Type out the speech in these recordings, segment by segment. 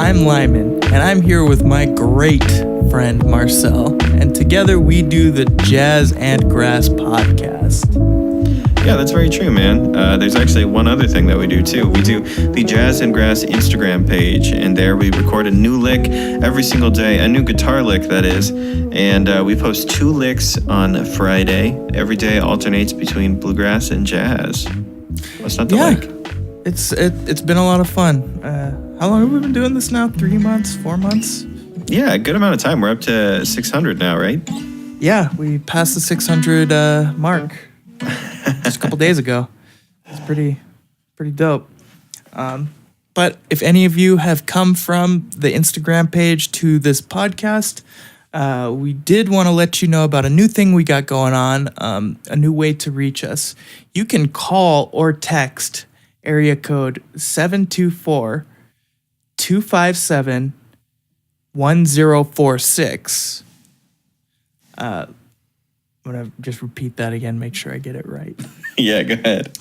I'm Lyman, and I'm here with my great friend Marcel, and together we do the Jazz and Grass podcast. Yeah, that's very true, man. There's actually one other thing that we do, too. We do the Jazz and Grass Instagram page, and there we record a new lick every single day, a new guitar lick, that is. And we post 2 licks on Friday. Every day alternates between bluegrass and jazz. What's not to like? It's been a lot of fun. How long have we been doing this now? 3 months? 4 months? Yeah, a good amount of time. We're up to 600 now, right? Yeah, we passed the 600 mark just a couple days ago. It's pretty dope. But if any of you have come from the Instagram page to this podcast, we did want to let you know about a new thing we got going on, a new way to reach us. You can call or text area code 724-257-1046. I'm going to just repeat that again, make sure I get it right. Yeah, go ahead.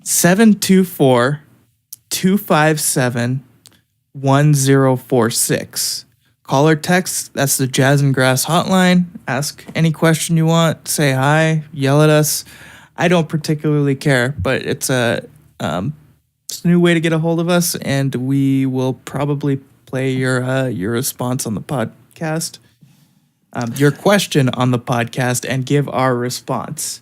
724-257-1046. Call or text, that's the Jazz and Grass hotline. Ask any question you want, say hi, yell at us. I don't particularly care, but it's a new way to get a hold of us, and we will probably play your response on the podcast, your question on the podcast, and give our response.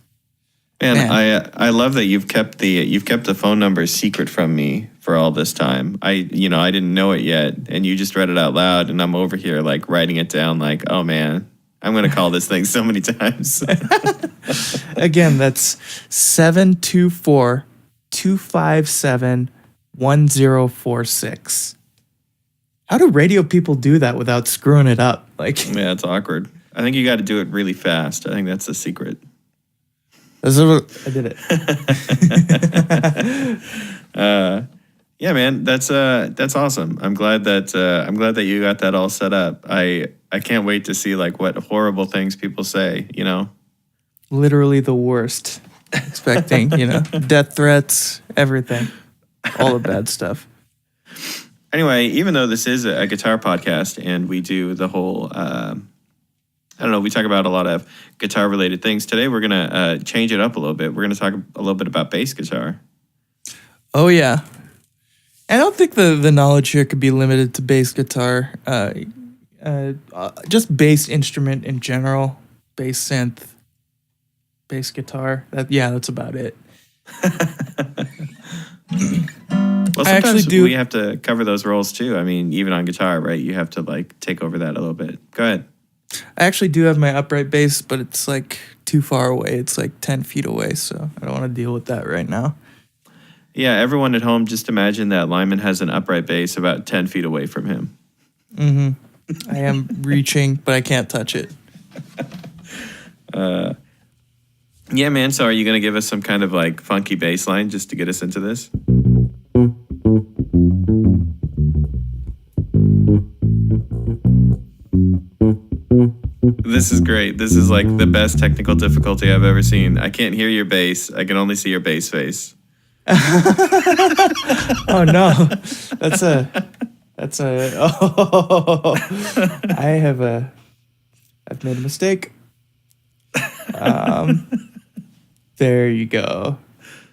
Man, I love that you've kept the phone number secret from me for all this time. I didn't know it yet, and you just read it out loud, and I'm over here like writing it down like, oh man, I'm gonna call this thing so many times. Again, that's 724-257-1046. How do radio people do that without screwing it up? Yeah, it's awkward. I think you got to do it really fast. I think that's the secret. I did it. Yeah, man, that's awesome. I'm glad that you got that all set up. I can't wait to see like what horrible things people say. Literally the worst. Expecting death threats, everything, all the bad stuff. Anyway, even though this is a guitar podcast and we do the whole, we talk about a lot of guitar-related things. Today we're going to change it up a little bit. We're going to talk a little bit about bass guitar. Oh, yeah. I don't think the knowledge here could be limited to bass guitar. Just bass instrument in general, bass synth, bass guitar. That's about it. Well, sometimes we have to cover those roles too. I mean, even on guitar, right? You have to like take over that a little bit. Go ahead. I actually do have my upright bass, but it's like too far away. It's like 10 feet away, so I don't want to deal with that right now. Yeah, everyone at home, just imagine that Lyman has an upright bass about 10 feet away from him. Mm-hmm. I am reaching, but I can't touch it. Yeah, man. So are you going to give us some kind of like funky bass line just to get us into this? This is great. This is like the best technical difficulty I've ever seen. I can't hear your bass. I can only see your bass face. Oh no. I've made a mistake. There you go.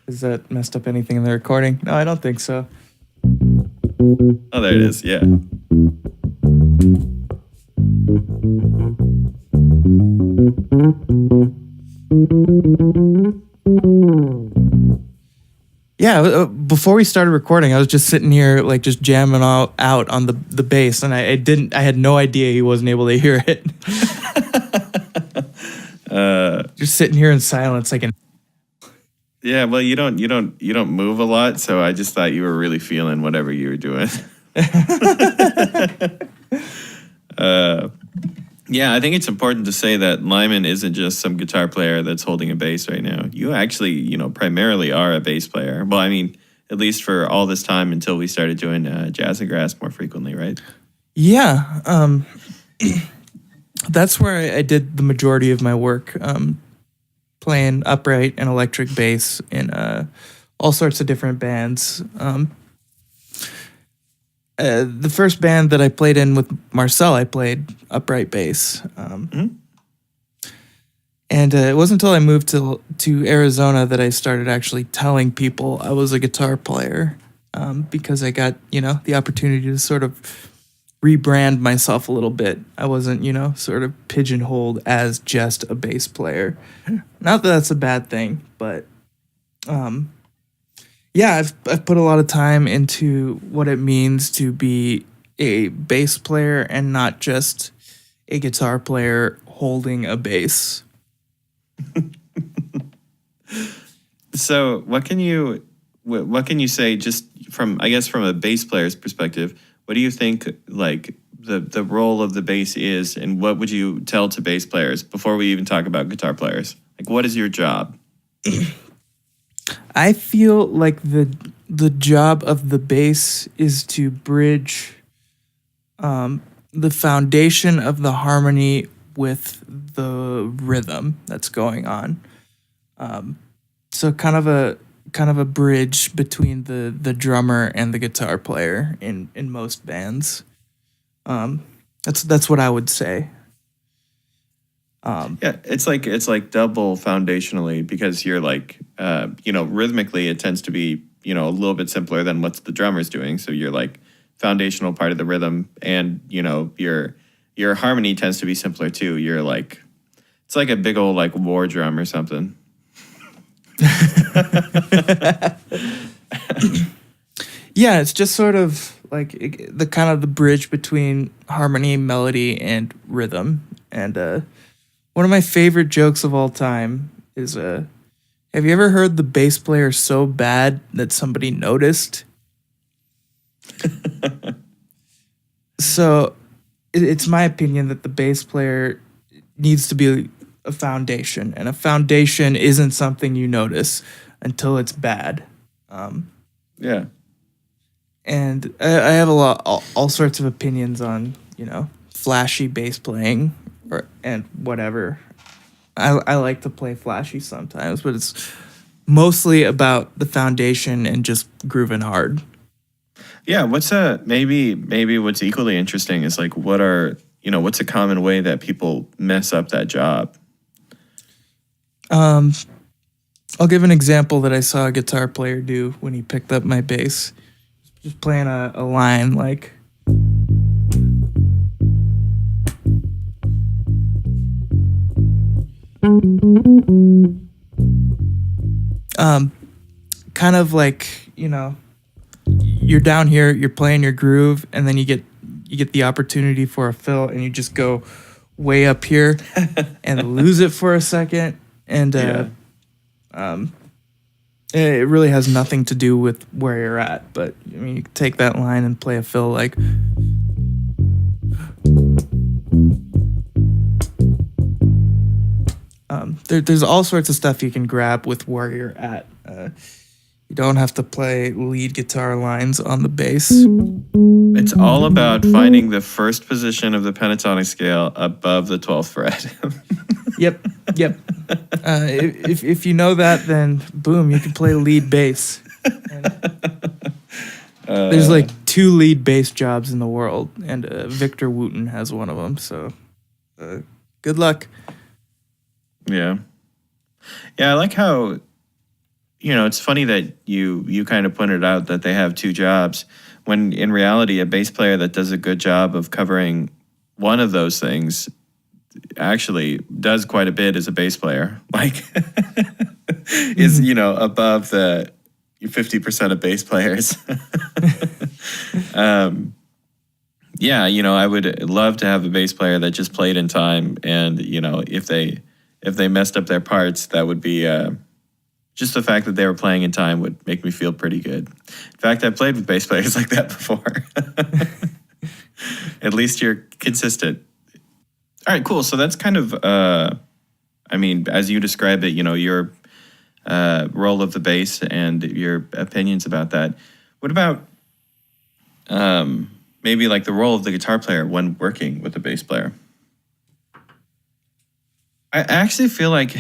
Has that messed up anything in the recording? No, I don't think so. Oh, there it is. Yeah. Yeah, before we started recording, I was just sitting here like just jamming out on the bass, and I had no idea he wasn't able to hear it. Just sitting here in silence, like an. Yeah, well, you don't move a lot, so I just thought you were really feeling whatever you were doing. Yeah, I think it's important to say that Lyman isn't just some guitar player that's holding a bass right now. You actually, primarily are a bass player. Well, I mean, at least for all this time until we started doing Jazz and Grass more frequently, right? Yeah, that's where I did the majority of my work, playing upright and electric bass in all sorts of different bands. the first band that I played in with Marcel, I played upright bass. And it wasn't until I moved to Arizona that I started actually telling people I was a guitar player, because I got, the opportunity to sort of rebrand myself a little bit. I wasn't, sort of pigeonholed as just a bass player. Not that that's a bad thing, but yeah, I've put a lot of time into what it means to be a bass player and not just a guitar player holding a bass. So what can you say, just from a bass player's perspective? What do you think like the role of the bass is, and what would you tell to bass players before we even talk about guitar players? Like, what is your job? I feel like the job of the bass is to bridge the foundation of the harmony with the rhythm that's going on. So kind of a bridge between the drummer and the guitar player in most bands. That's what I would say. Yeah, it's like double foundationally, because you're like, rhythmically it tends to be, a little bit simpler than what the drummer's doing. So you're like foundational part of the rhythm, and, your harmony tends to be simpler too. You're like, it's like a big old like war drum or something. Yeah, it's just sort of like the kind of the bridge between harmony, melody, and rhythm. And one of my favorite jokes of all time is, have you ever heard the bass player so bad that somebody noticed? So it's my opinion that the bass player needs to be a foundation, and a foundation isn't something you notice until it's bad. Yeah. And I have all sorts of opinions on, flashy bass playing and whatever. I like to play flashy sometimes, but it's mostly about the foundation and just grooving hard. Yeah, maybe what's equally interesting is like, what's a common way that people mess up that job? I'll give an example that I saw a guitar player do when he picked up my bass. Just playing a line like, kind of like, you're down here, you're playing your groove, and then you get the opportunity for a fill, and you just go way up here and lose it for a second. And it really has nothing to do with where you're at, but I mean, you can take that line and play a fill like, there's all sorts of stuff you can grab with where you're at. You don't have to play lead guitar lines on the bass. It's all about finding the first position of the pentatonic scale above the 12th fret. Yep. If you know that, then boom, you can play lead bass. There's like 2 lead bass jobs in the world, and Victor Wooten has one of them. So good luck. Yeah. I like how, it's funny that you kind of pointed out that they have 2 jobs, when in reality, a bass player that does a good job of covering one of those things actually does quite a bit as a bass player. Like, is, above the 50% of bass players. I would love to have a bass player that just played in time, and, if they messed up their parts, that would be just the fact that they were playing in time would make me feel pretty good. In fact, I've played with bass players like that before. At least you're consistent. All right, cool. So that's kind of, as you described it, your role of the bass and your opinions about that. What about maybe like the role of the guitar player when working with a bass player? I actually feel like,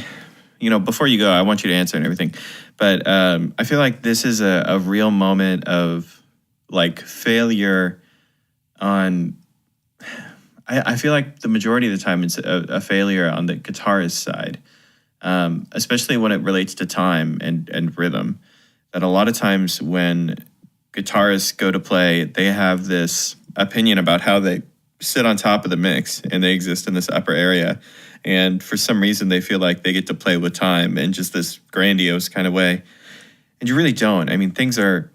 before you go, I want you to answer and everything, but I feel like this is a real moment of like failure on. I feel like the majority of the time it's a failure on the guitarist side, especially when it relates to time and rhythm. That a lot of times when guitarists go to play, they have this opinion about how they sit on top of the mix and they exist in this upper area. And for some reason, they feel like they get to play with time in just this grandiose kind of way. And you really don't. I mean, things are,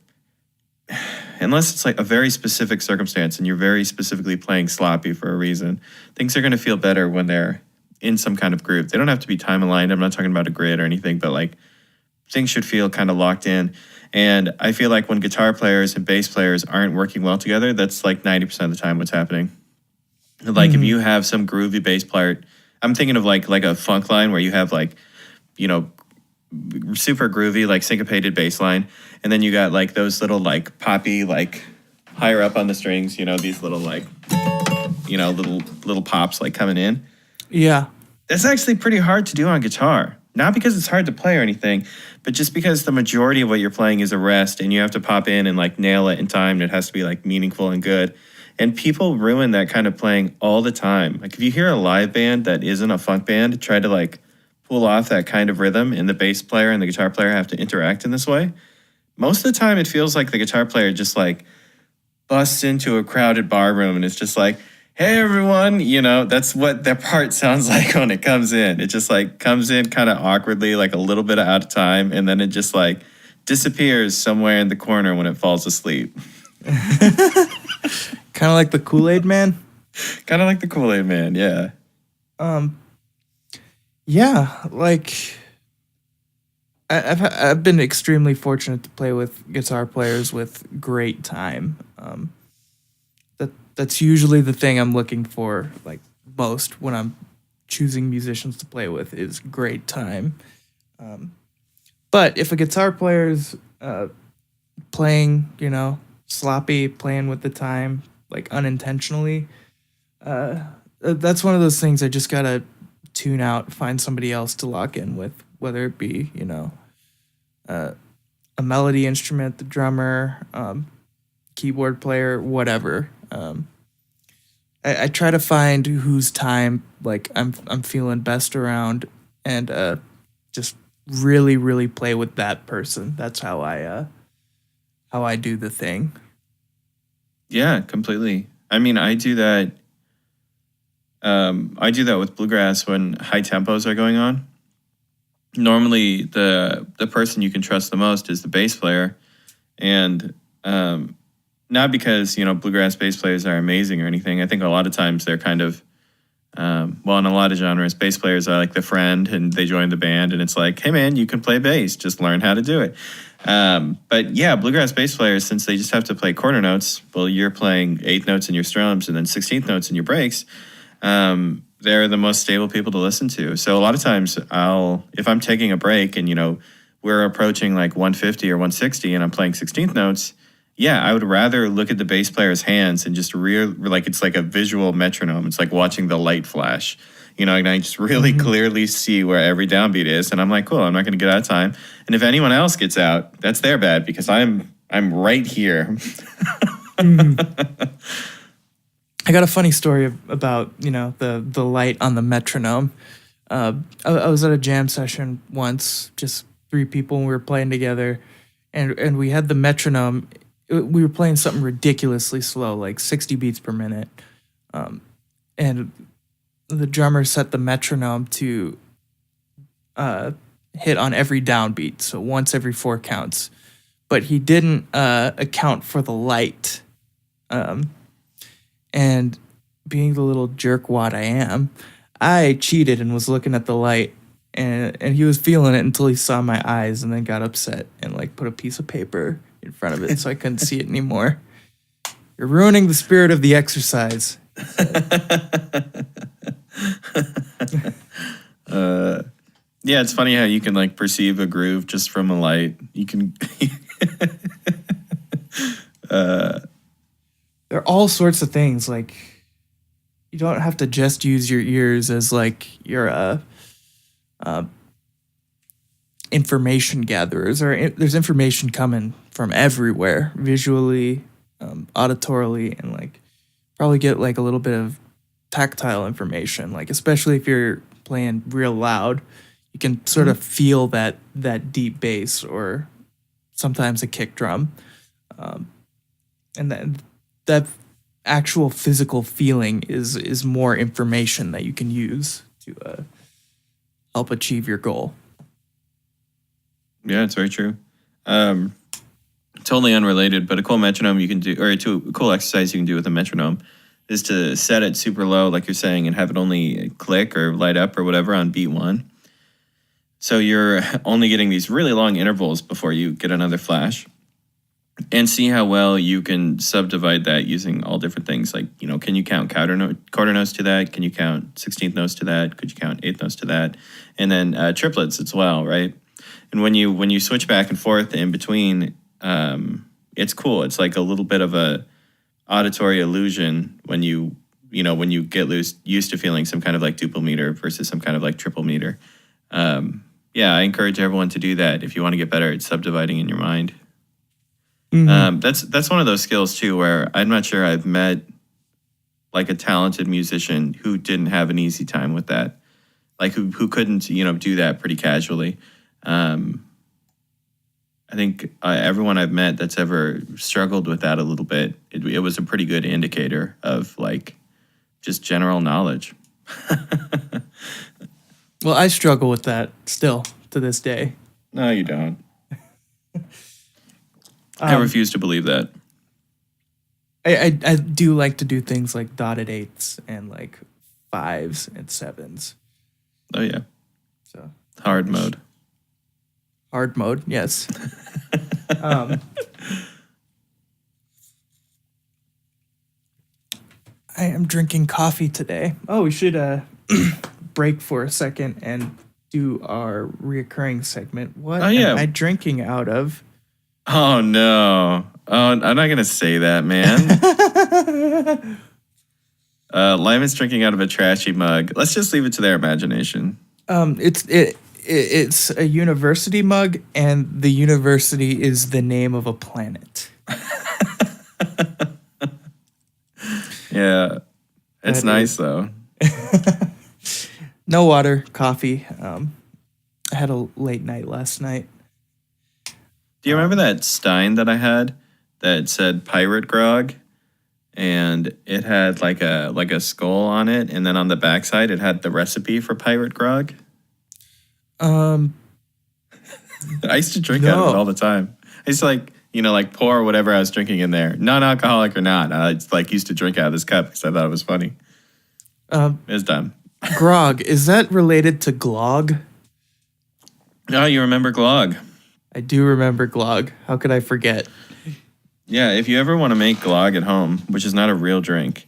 unless it's like a very specific circumstance and you're very specifically playing sloppy for a reason, things are going to feel better when they're in some kind of groove. They don't have to be time aligned. I'm not talking about a grid or anything, but like things should feel kind of locked in. And I feel like when guitar players and bass players aren't working well together, that's like 90% of the time what's happening. Like if you have some groovy bass player, I'm thinking of like a funk line where you have like, you know, super groovy, like syncopated bass line. And then you got like those little like poppy, like higher up on the strings, you know, these little like, you know, little pops like coming in. Yeah. That's actually pretty hard to do on guitar. Not because it's hard to play or anything, but just because the majority of what you're playing is a rest and you have to pop in and like nail it in time. And it has to be like meaningful and good. And people ruin that kind of playing all the time. Like if you hear a live band that isn't a funk band try to like pull off that kind of rhythm and the bass player and the guitar player have to interact in this way, most of the time it feels like the guitar player just like busts into a crowded bar room and it's just like, hey everyone, you know, that's what their part sounds like when it comes in. It just like comes in kind of awkwardly, like a little bit out of time, and then it just like disappears somewhere in the corner when it falls asleep. Kind of like the Kool-Aid Man. Kind of like the Kool-Aid Man, yeah. Yeah, like I've been extremely fortunate to play with guitar players with great time. That's usually the thing I'm looking for, like most when I'm choosing musicians to play with is great time. But if a guitar player's playing, you know, sloppy, playing with the time, like unintentionally, that's one of those things I just gotta tune out, find somebody else to lock in with, whether it be, you know, a melody instrument, the drummer, keyboard player, whatever. I try to find whose time like I'm feeling best around, and just really play with that person. That's how I do the thing. Yeah, completely. I mean, I do that. I do that with bluegrass when high tempos are going on. Normally, the person you can trust the most is the bass player, and not because, you know, bluegrass bass players are amazing or anything. I think a lot of times they're kind of, well, in a lot of genres, bass players are like the friend and they join the band and it's like, hey man, you can play bass, just learn how to do it. But yeah, bluegrass bass players, since they just have to play quarter notes, well, you're playing 8th notes in your strums and then 16th notes in your breaks. They're the most stable people to listen to. So a lot of times if I'm taking a break and, you know, we're approaching like 150 or 160 and I'm playing 16th notes, yeah, I would rather look at the bass player's hands and just like it's like a visual metronome. It's like watching the light flash, you know, and I just really clearly see where every downbeat is. And I'm like, cool, I'm not going to get out of time. And if anyone else gets out, that's their bad because I'm right here. I got a funny story about, you know, the light on the metronome. I was at a jam session once, just 3 people, and we were playing together, and we had the metronome. We were playing something ridiculously slow, like 60 beats per minute. And the drummer set the metronome to hit on every downbeat, so once every 4 counts. But he didn't account for the light. And being the little jerkwad I am, I cheated and was looking at the light, and he was feeling it until he saw my eyes and then got upset and like put a piece of paper in front of it so I couldn't see it anymore. You're ruining the spirit of the exercise. Yeah, it's funny how you can like perceive a groove just from a light. You can there are all sorts of things, like you don't have to just use your ears as like your information gatherers, or there's information coming from everywhere, visually, auditorily, and like probably get like a little bit of tactile information, like especially if you're playing real loud, you can sort of feel that deep bass or sometimes a kick drum, and that actual physical feeling is more information that you can use to help achieve your goal. Yeah, it's very true. Totally unrelated, but a cool metronome you can do, or a cool exercise you can do with a metronome is to set it super low, like you're saying, and have it only click or light up or whatever on beat 1. So you're only getting these really long intervals before you get another flash. And see how well you can subdivide that using all different things. Like, can you count quarter notes to that? Can you count 16th notes to that? Could you count 8th notes to that? And then triplets as well, right? And when you switch back and forth in between, it's cool. It's like a little bit of a auditory illusion when you get used to feeling some kind of like duple meter versus some kind of like triple meter. I encourage everyone to do that if you want to get better at subdividing in your mind. Mm-hmm. That's one of those skills too, where I'm not sure I've met like a talented musician who didn't have an easy time with that, like who couldn't do that pretty casually. I think everyone I've met that's ever struggled with that a little bit, it was a pretty good indicator of like just general knowledge. Well, I struggle with that still to this day. No, you don't. I refuse to believe that. I do like to do things like dotted 8s and like 5s and 7s. Oh yeah. So hard mode. Hard mode, yes. I am drinking coffee today. Oh, we should break for a second and do our reoccurring segment. What am I drinking out of? Oh, no. Oh, I'm not going to say that, man. Lyman's drinking out of a trashy mug. Let's just leave it to their imagination. It's a university mug, and the university is the name of a planet. Yeah. It's nice, though. No water, coffee. I had a late night last night. Do you remember that Stein that I had that said Pirate Grog? And it had like a skull on it, and then on the backside it had the recipe for Pirate Grog? I used to drink out of it all the time. I used to pour whatever I was drinking in there, non-alcoholic or not. I used to drink out of this cup because I thought it was funny. It was dumb. Grog, is that related to Glog? Oh, you remember Glog? I do remember Glog. How could I forget? Yeah, if you ever want to make Glog at home, which is not a real drink,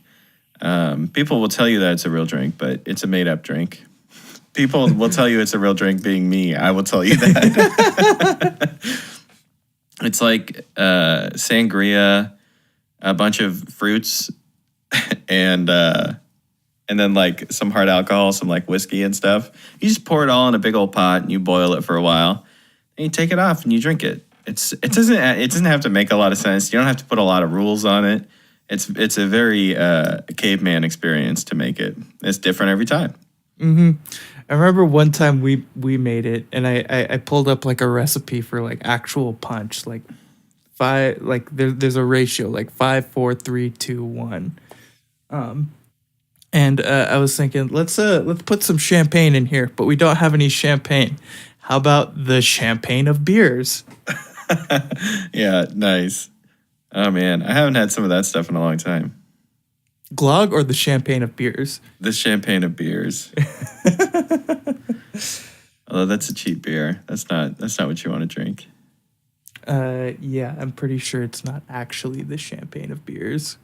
people will tell you that it's a real drink, but it's a made-up drink. People will tell you it's a real drink, being me. I will tell you that. It's like sangria, a bunch of fruits, and then like some hard alcohol, some like whiskey and stuff. You just pour it all in a big old pot and you boil it for a while. And you take it off and you drink it. It doesn't have to make a lot of sense. You don't have to put a lot of rules on it. It's a very caveman experience to make it. It's different every time. Mm-hmm. I remember one time we made it, and I pulled up like a recipe for like actual punch, like five, like there's a ratio like 5, 4, 3, 2, 1. And I was thinking, let's put some champagne in here, but we don't have any champagne. How about the champagne of beers? Yeah, nice. Oh man, I haven't had some of that stuff in a long time. Glog or the champagne of beers? The champagne of beers. Although that's a cheap beer. That's not what you want to drink. Yeah, I'm pretty sure it's not actually the champagne of beers.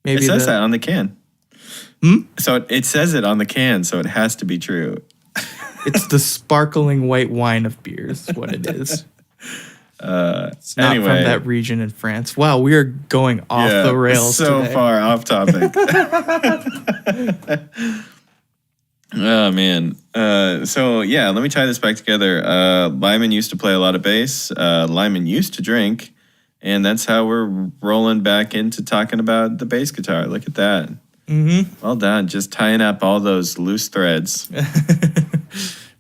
Maybe it says that on the can. So it says it on the can, so it has to be true. It's the sparkling white wine of beers, is what it is. It's not from that region in France. Wow, we are going off the rails so today. Far off topic. Oh, man. So, yeah, let me tie this back together. Lyman used to play a lot of bass. Lyman used to drink. And that's how we're rolling back into talking about the bass guitar. Look at that. Mm-hmm. Well done. Just tying up all those loose threads.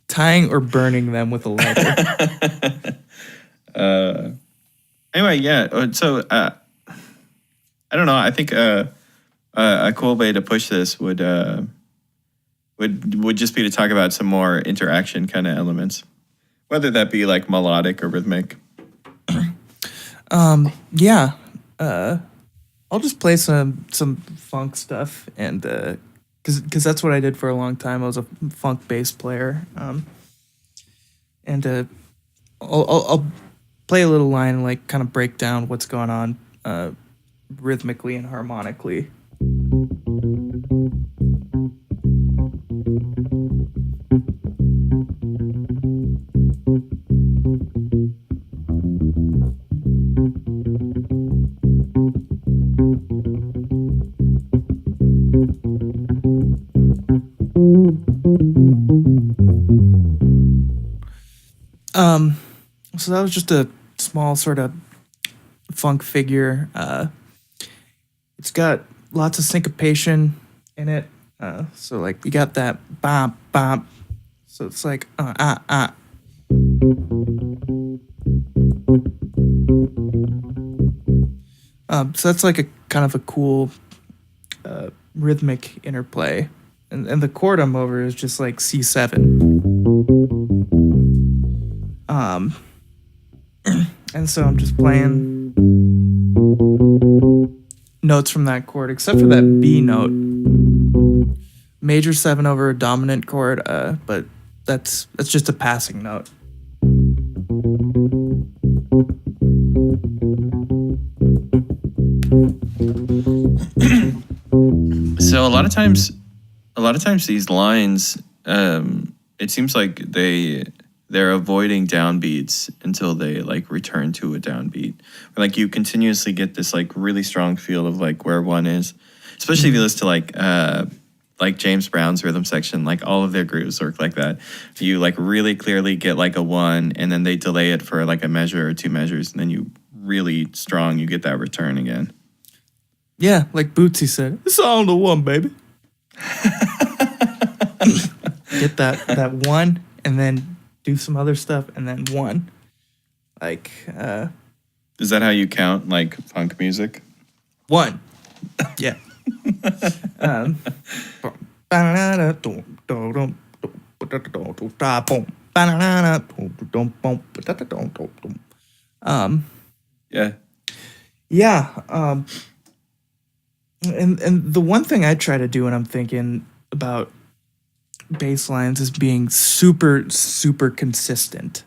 Tying or burning them with a lighter. Anyway, yeah. So I don't know. I think a cool way to push this would just be to talk about some more interaction kind of elements, whether that be like melodic or rhythmic. Yeah. I'll just play some funk stuff, and because that's what I did for a long time. I was a funk bass player, and I'll play a little line and like kind of break down what's going on rhythmically and harmonically. So that was just a small sort of funk figure. It's got lots of syncopation in it. So like you got that bop bop. So it's like So that's like a kind of a cool rhythmic interplay. And the chord I'm over is just like C7. And so I'm just playing notes from that chord, except for that B note. Major 7 over a dominant chord, but that's just a passing note. So a lot of times these lines, it seems like they're avoiding downbeats until they like return to a downbeat. Or, like you continuously get this like really strong feel of like where one is, especially if you listen to like James Brown's rhythm section. Like all of their grooves work like that. You like really clearly get like a 1, and then they delay it for like a measure or 2 measures, and then you really strong you get that return again. Yeah, like Bootsy said, it's all the 1, baby. Get that 1, and then do some other stuff, and then 1. Like, is that how you count like funk music? 1. Yeah. Yeah. Yeah. And the one thing I try to do when I'm thinking about bass lines is being super, super consistent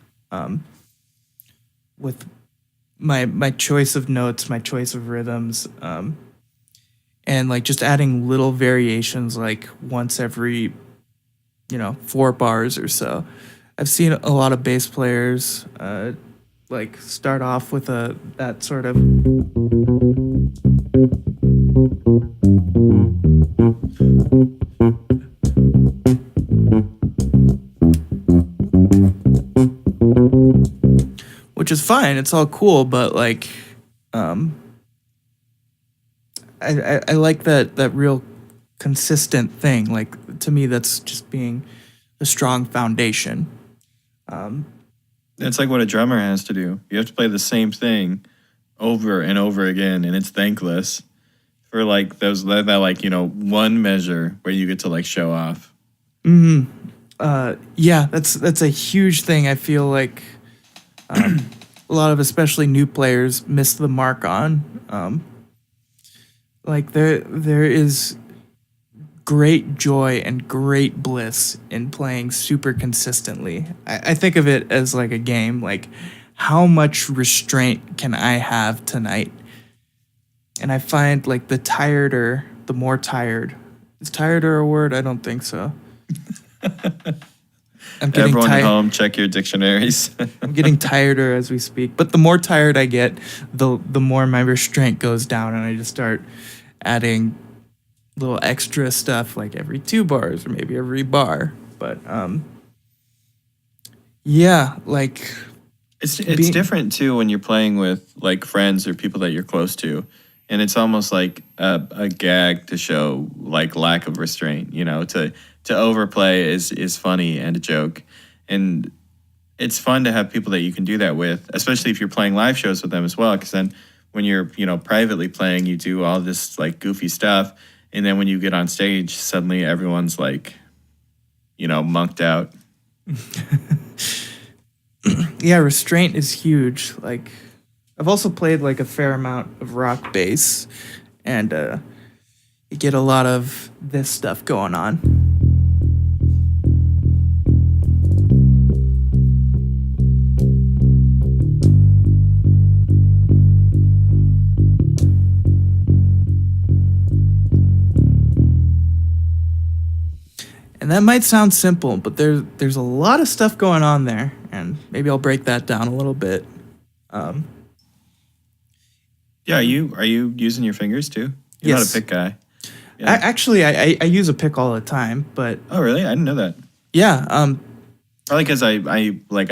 with my choice of notes, my choice of rhythms, and like just adding little variations like once every, 4 bars or so. I've seen a lot of bass players like start off with that sort of which is fine. It's all cool, but like, I like that real consistent thing. Like to me, that's just being a strong foundation. That's like what a drummer has to do. You have to play the same thing over and over again, and it's thankless for like that 1 measure where you get to like show off. Yeah, that's a huge thing. I feel like a lot of especially new players miss the mark on. Like there is great joy and great bliss in playing super consistently. I think of it as like a game. Like, how much restraint can I have tonight? And I find like the more tired. Is tireder a word? I don't think so. I'm getting Everyone at home, check your dictionaries. I'm getting tireder as we speak. But the more tired I get, the more my restraint goes down, and I just start adding little extra stuff like every 2 bars or maybe every bar. But yeah, like It's different too when you're playing with like friends or people that you're close to, and it's almost like a gag to show like lack of restraint. You know, to overplay is funny and a joke, and it's fun to have people that you can do that with, especially if you're playing live shows with them as well. Because then when you're privately playing, you do all this like goofy stuff, and then when you get on stage, suddenly everyone's like, monked out. Yeah, restraint is huge. Like, I've also played like a fair amount of rock bass, and you get a lot of this stuff going on. And that might sound simple, but there's a lot of stuff going on there, and maybe I'll break that down a little bit. Yeah, are you using your fingers too? You're Yes. not a pick guy. Yeah. I use a pick all the time, but Oh, really? I didn't know that. yeah, Probably because I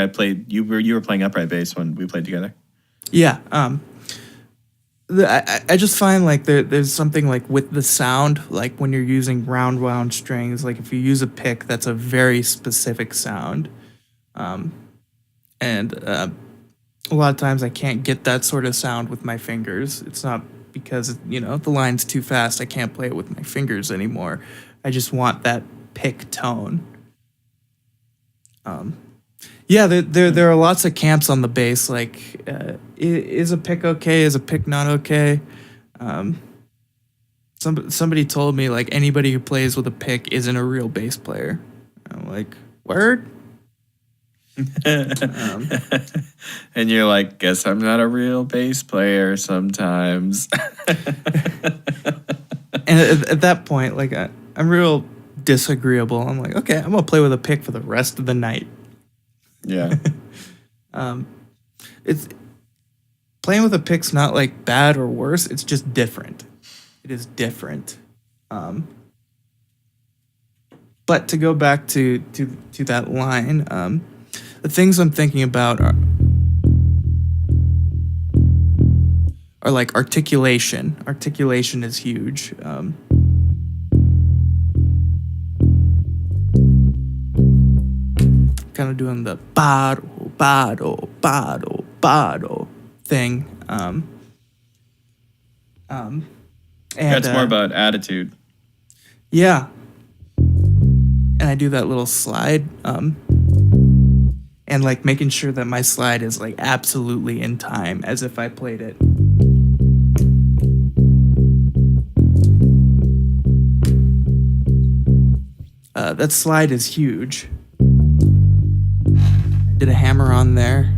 played. You were playing upright bass when we played together. yeah. I just find like there's something like with the sound, like when you're using round wound strings, like if you use a pick, that's a very specific sound. And a lot of times I can't get that sort of sound with my fingers. It's not because, the line's too fast. I can't play it with my fingers anymore. I just want that pick tone. Yeah, there are lots of camps on the bass. Like, is a pick okay? Is a pick not okay? Somebody told me like anybody who plays with a pick isn't a real bass player. I'm like, word. And you're like, guess I'm not a real bass player sometimes. And at that point, like I'm real disagreeable. I'm like, okay, I'm gonna play with a pick for the rest of the night. Yeah. It's playing with a pick's not like bad or worse. It's just different. It is different. But to go back to that line, the things I'm thinking about are like articulation. Articulation is huge. Kind of doing the bado, bado, bado, bado thing. And That's more about attitude. Yeah. And I do that little slide. And like making sure that my slide is like absolutely in time as if I played it. That slide is huge. Did a hammer on there.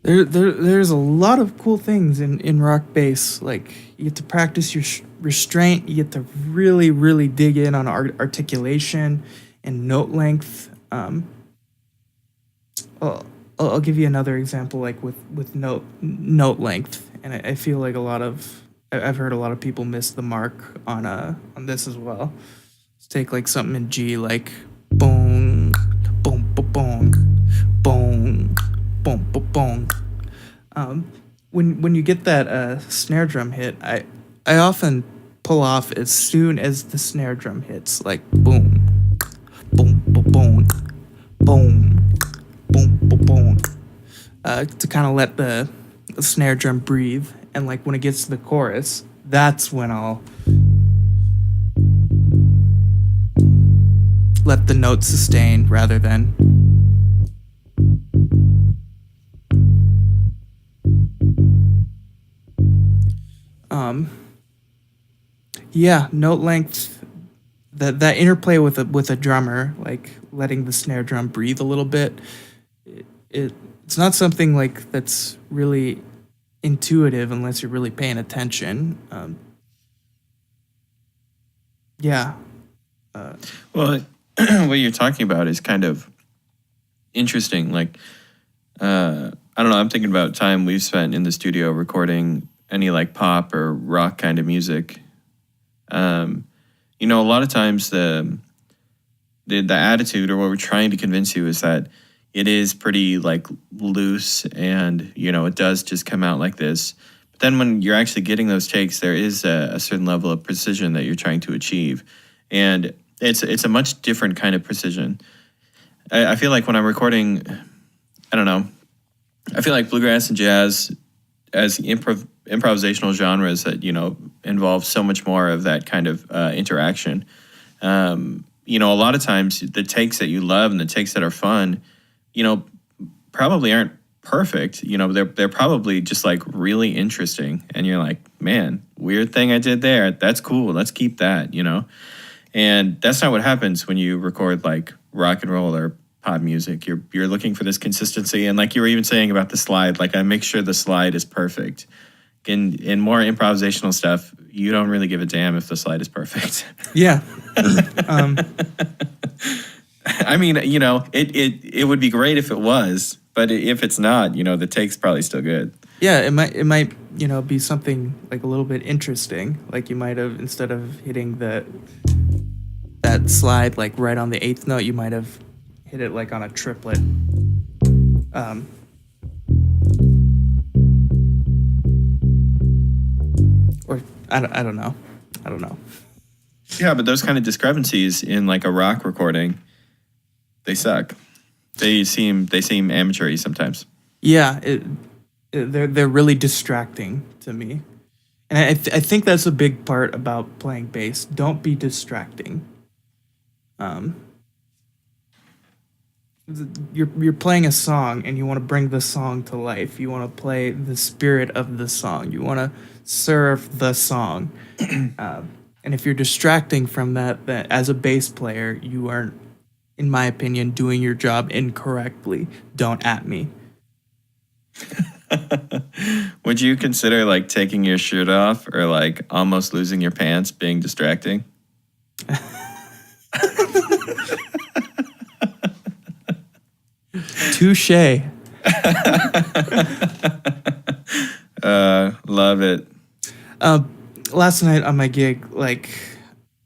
There's a lot of cool things in rock bass. Like, you get to practice your restraint. You get to really, really dig in on articulation and note length. I'll give you another example, like with note length. And I feel like I've heard a lot of people miss the mark on this as well. Let's take like something in G, like boom, boom, boom, boom, boom. Boom, boom, boom. When you get that snare drum hit, I often pull off as soon as the snare drum hits, like boom, boom, boom, boom, boom, boom, boom, boom, to kind of let the snare drum breathe. And like when it gets to the chorus, that's when I'll let the note sustain rather than. Yeah, note length, that interplay with a drummer, like letting the snare drum breathe a little bit. It's not something like that's really intuitive unless you're really paying attention. Yeah. Well, what you're talking about is kind of interesting. Like, I don't know. I'm thinking about time we've spent in the studio recording any like pop or rock kind of music. A lot of times the attitude or what we're trying to convince you is that it is pretty like loose and, it does just come out like this. But then when you're actually getting those takes, there is a certain level of precision that you're trying to achieve. And it's a much different kind of precision. I feel like when I'm recording, I don't know, I feel like bluegrass and jazz as improvisational genres that, involve so much more of that kind of interaction. A lot of times the takes that you love and the takes that are fun, probably aren't perfect. They're probably just like really interesting. And you're like, man, weird thing I did there. That's cool. Let's keep that, And that's not what happens when you record like rock and roll or pop music. You're looking for this consistency. And like you were even saying about the slide, like I make sure the slide is perfect. In more improvisational stuff, you don't really give a damn if the slide is perfect. Yeah. I mean, it would be great if it was, but if it's not, the take's probably still good. Yeah, it might be something like a little bit interesting. Like you might have, instead of hitting that slide like right on the 8th note, you might have hit it like on a triplet. Or I don't know. Yeah, but those kind of discrepancies in like a rock recording, they suck. They seem amateur-y sometimes. Yeah, they're really distracting to me, and I think that's a big part about playing bass. Don't be distracting. You're playing a song and you want to bring the song to life. You want to play the spirit of the song. You want to serve the song. And if you're distracting from that, as a bass player, you aren't, in my opinion, doing your job incorrectly. Don't at me. Would you consider like taking your shirt off or like almost losing your pants being distracting? Touche. Love it. Last night on my gig,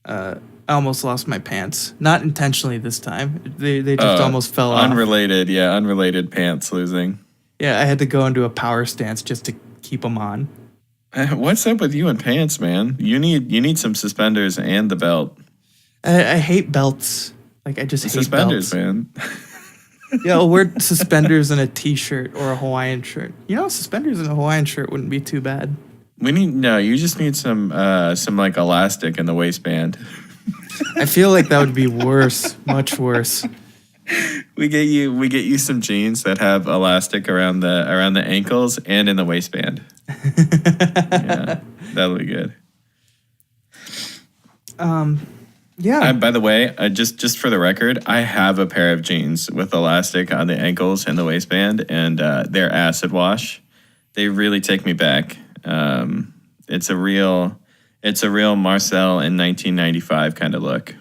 I almost lost my pants. Not intentionally this time. They just almost fell off. Unrelated pants losing. Yeah, I had to go into a power stance just to keep them on. What's up with you and pants, man? You need some suspenders and the belt. I hate belts. Like I just hate suspenders, belts. Man. Yeah, I'll wear suspenders and a t-shirt or a Hawaiian shirt. Suspenders and a Hawaiian shirt wouldn't be too bad. You just need some like elastic in the waistband. I feel like that would be worse, much worse. We get you some jeans that have elastic around the ankles and in the waistband. Yeah, that'll be good. Yeah. By the way, just for the record, I have a pair of jeans with elastic on the ankles and the waistband, and they're acid wash. They really take me back. It's a real Marcel in 1995 kind of look.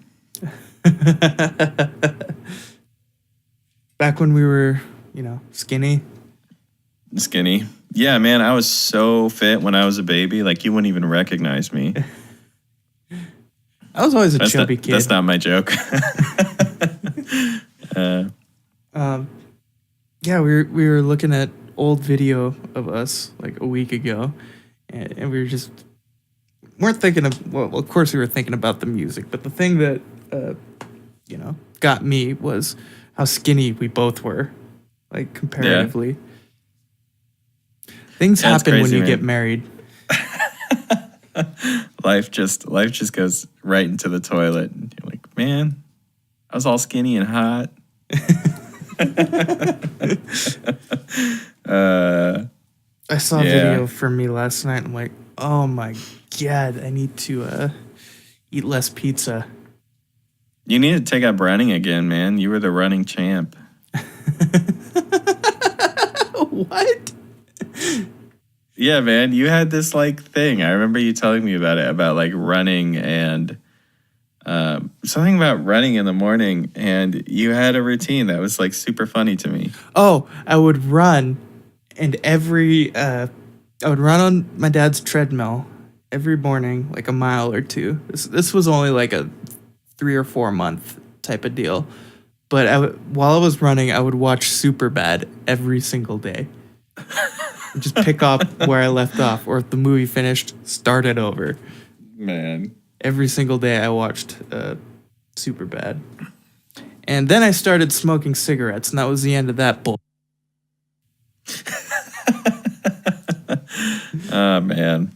Back when we were, skinny. Skinny. Yeah, man, I was so fit when I was a baby. Like, you wouldn't even recognize me. I was always a chubby kid. That's not my joke. Yeah, we were looking at old video of us like a week ago, and we weren't thinking of. Well, of course we were thinking about the music, but the thing that got me was how skinny we both were, like comparatively. Yeah. Things happen crazy, when you get married. Life just goes right into the toilet. And you're like, man, I was all skinny and hot. I saw a video from me last night. I'm like, oh my God, I need to eat less pizza. You need to take up running again, man. You were the running champ. What? Yeah, man, you had this like thing. I remember you telling me about it, about like running and Something about running in the morning, and you had a routine that was like super funny to me. Oh, I would run, and I would run on my dad's treadmill every morning, like a mile or two. This was only like a 3 or 4 month type of deal, but while I was running, I would watch Superbad every single day. Just pick up where I left off, or if the movie finished, start it over. Man. Every single day I watched Superbad. And then I started smoking cigarettes, and that was the end of that bull. Oh, man.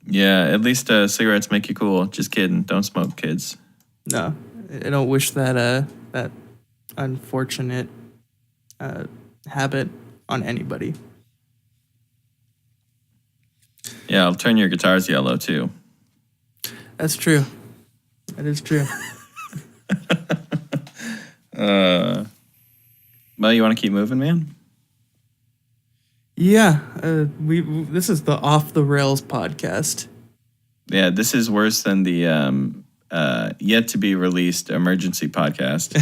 Yeah, at least cigarettes make you cool. Just kidding. Don't smoke, kids. No, I don't wish that that unfortunate habit on anybody. Yeah, I'll turn your guitars yellow, too. That's true. That is true. Well, you want to keep moving, man? Yeah, this is the Off the Rails podcast. Yeah, this is worse than the yet to be released emergency podcast.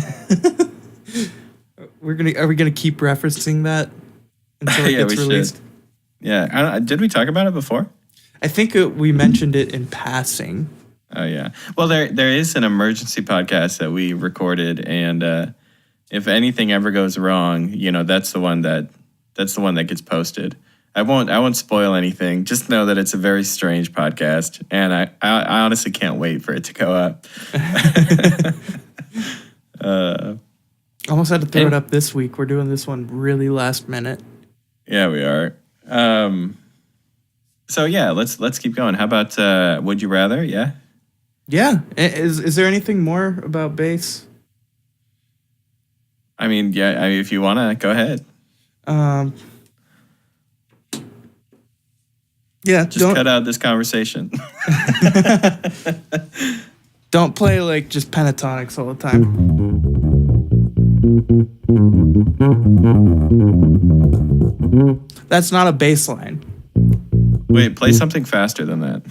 Are we gonna keep referencing that until it gets released? Should. Yeah, did we talk about it before? I think we mentioned it in passing. Oh yeah. Well, there is an emergency podcast that we recorded, and if anything ever goes wrong, that's the one that gets posted. I won't spoil anything. Just know that it's a very strange podcast, and I honestly can't wait for it to go up. Almost had to throw it up this week. We're doing this one really last minute. Yeah, we are. So yeah, let's keep going. How about Would You Rather? Yeah. Yeah. Is there anything more about bass? I mean, yeah. If you wanna, go ahead. Yeah. Just cut out this conversation. Don't play like just pentatonics all the time. That's not a bass line. Wait, play something faster than that.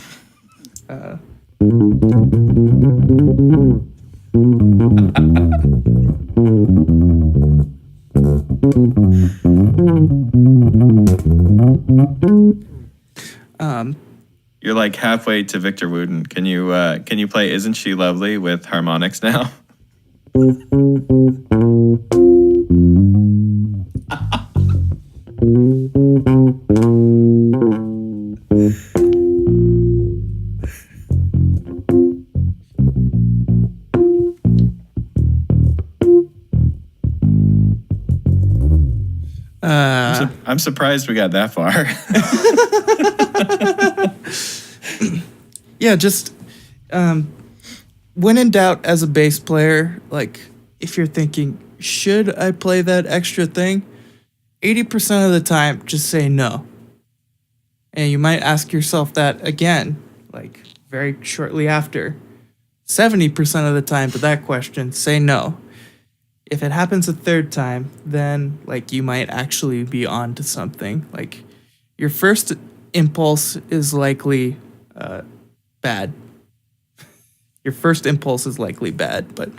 You're like halfway to Victor Wooten. Can you play Isn't She Lovely with harmonics now? I'm surprised we got that far. Yeah, just when in doubt as a bass player, like if you're thinking, should I play that extra thing? 80% of the time, just say no. And you might ask yourself that again, like very shortly after. 70% of the time to that question, say no. If it happens a third time, then like you might actually be on to something. Like your first impulse is likely bad. Your first impulse is likely bad, but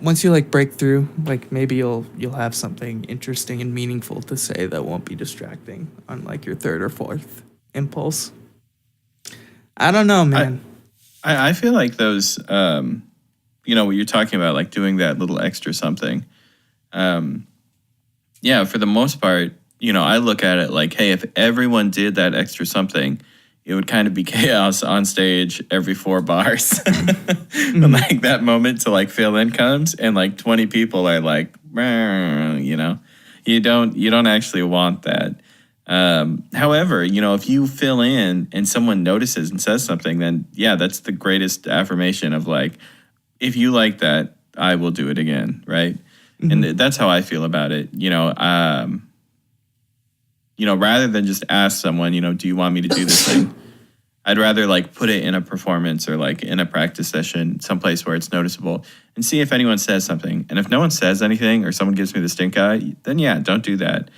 once you like break through, like maybe you'll have something interesting and meaningful to say that won't be distracting on like your third or fourth impulse. I don't know, man. I feel like those, what you're talking about, like doing that little extra something. Yeah, for the most part, I look at it like, hey, if everyone did that extra something, it would kind of be chaos on stage every 4 bars. When like that moment to like fill in comes and like 20 people are like, you don't actually want that. However, if you fill in and someone notices and says something, then yeah, that's the greatest affirmation of like, if you like that, I will do it again. Right. Mm-hmm. And that's how I feel about it. Rather than just ask someone, do you want me to do this thing? I'd rather like put it in a performance or like in a practice session, someplace where it's noticeable, and see if anyone says something. And if no one says anything or someone gives me the stink eye, then yeah, don't do that.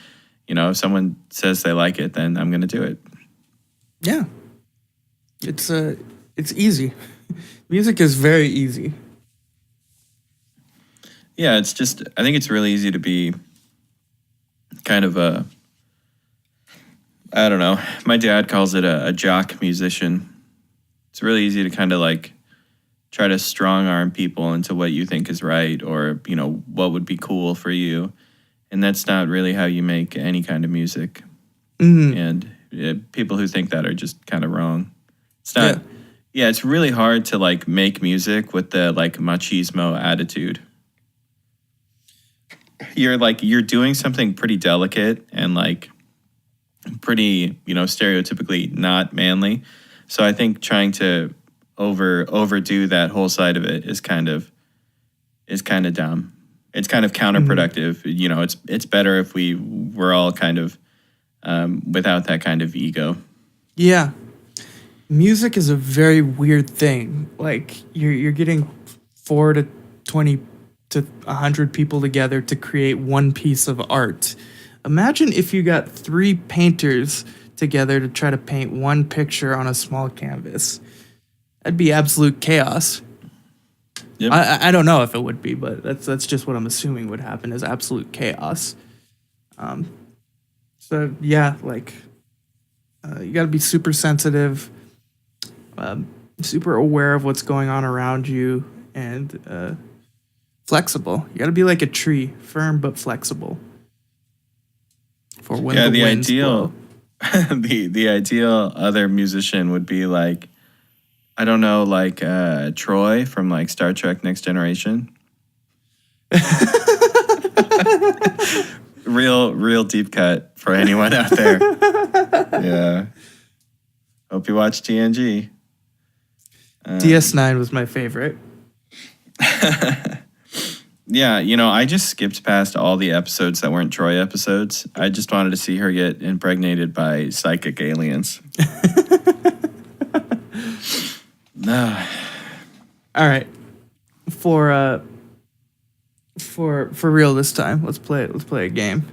If someone says they like it, then I'm going to do it. Yeah. It's easy. Music is very easy. Yeah, it's just, I think it's really easy to be kind of I don't know. My dad calls it a jock musician. It's really easy to kind of like try to strong arm people into what you think is right, or, you know, what would be cool for you. And that's not really how you make any kind of music. Mm-hmm. And people who think that are just kind of wrong. It's not, yeah, it's really hard to like make music with the like machismo attitude. You're doing something pretty delicate and like pretty, you know, stereotypically not manly. So I think trying to overdo that whole side of it is kind of dumb. It's kind of counterproductive. Mm-hmm. You know, it's better if we're all kind of without that kind of ego. Yeah. Music is a very weird thing. Like you're getting 4 to 20 to 100 people together to create one piece of art. Imagine if you got 3 painters together to try to paint one picture on a small canvas. That'd be absolute chaos. Yep. I don't know if it would be, but that's just what I'm assuming would happen, is absolute chaos. So yeah, like you got to be super sensitive, super aware of what's going on around you, and flexible. You got to be like a tree, firm but flexible. For when the winds ideal, blow. the ideal other musician would be like, I don't know, like Troy from like Star Trek Next Generation. real deep cut for anyone out there. Yeah. Hope you watch TNG. DS9 was my favorite. Yeah, you know, I just skipped past all the episodes that weren't Troy episodes. I just wanted to see her get impregnated by psychic aliens. No. All right. For real this time, let's play a game.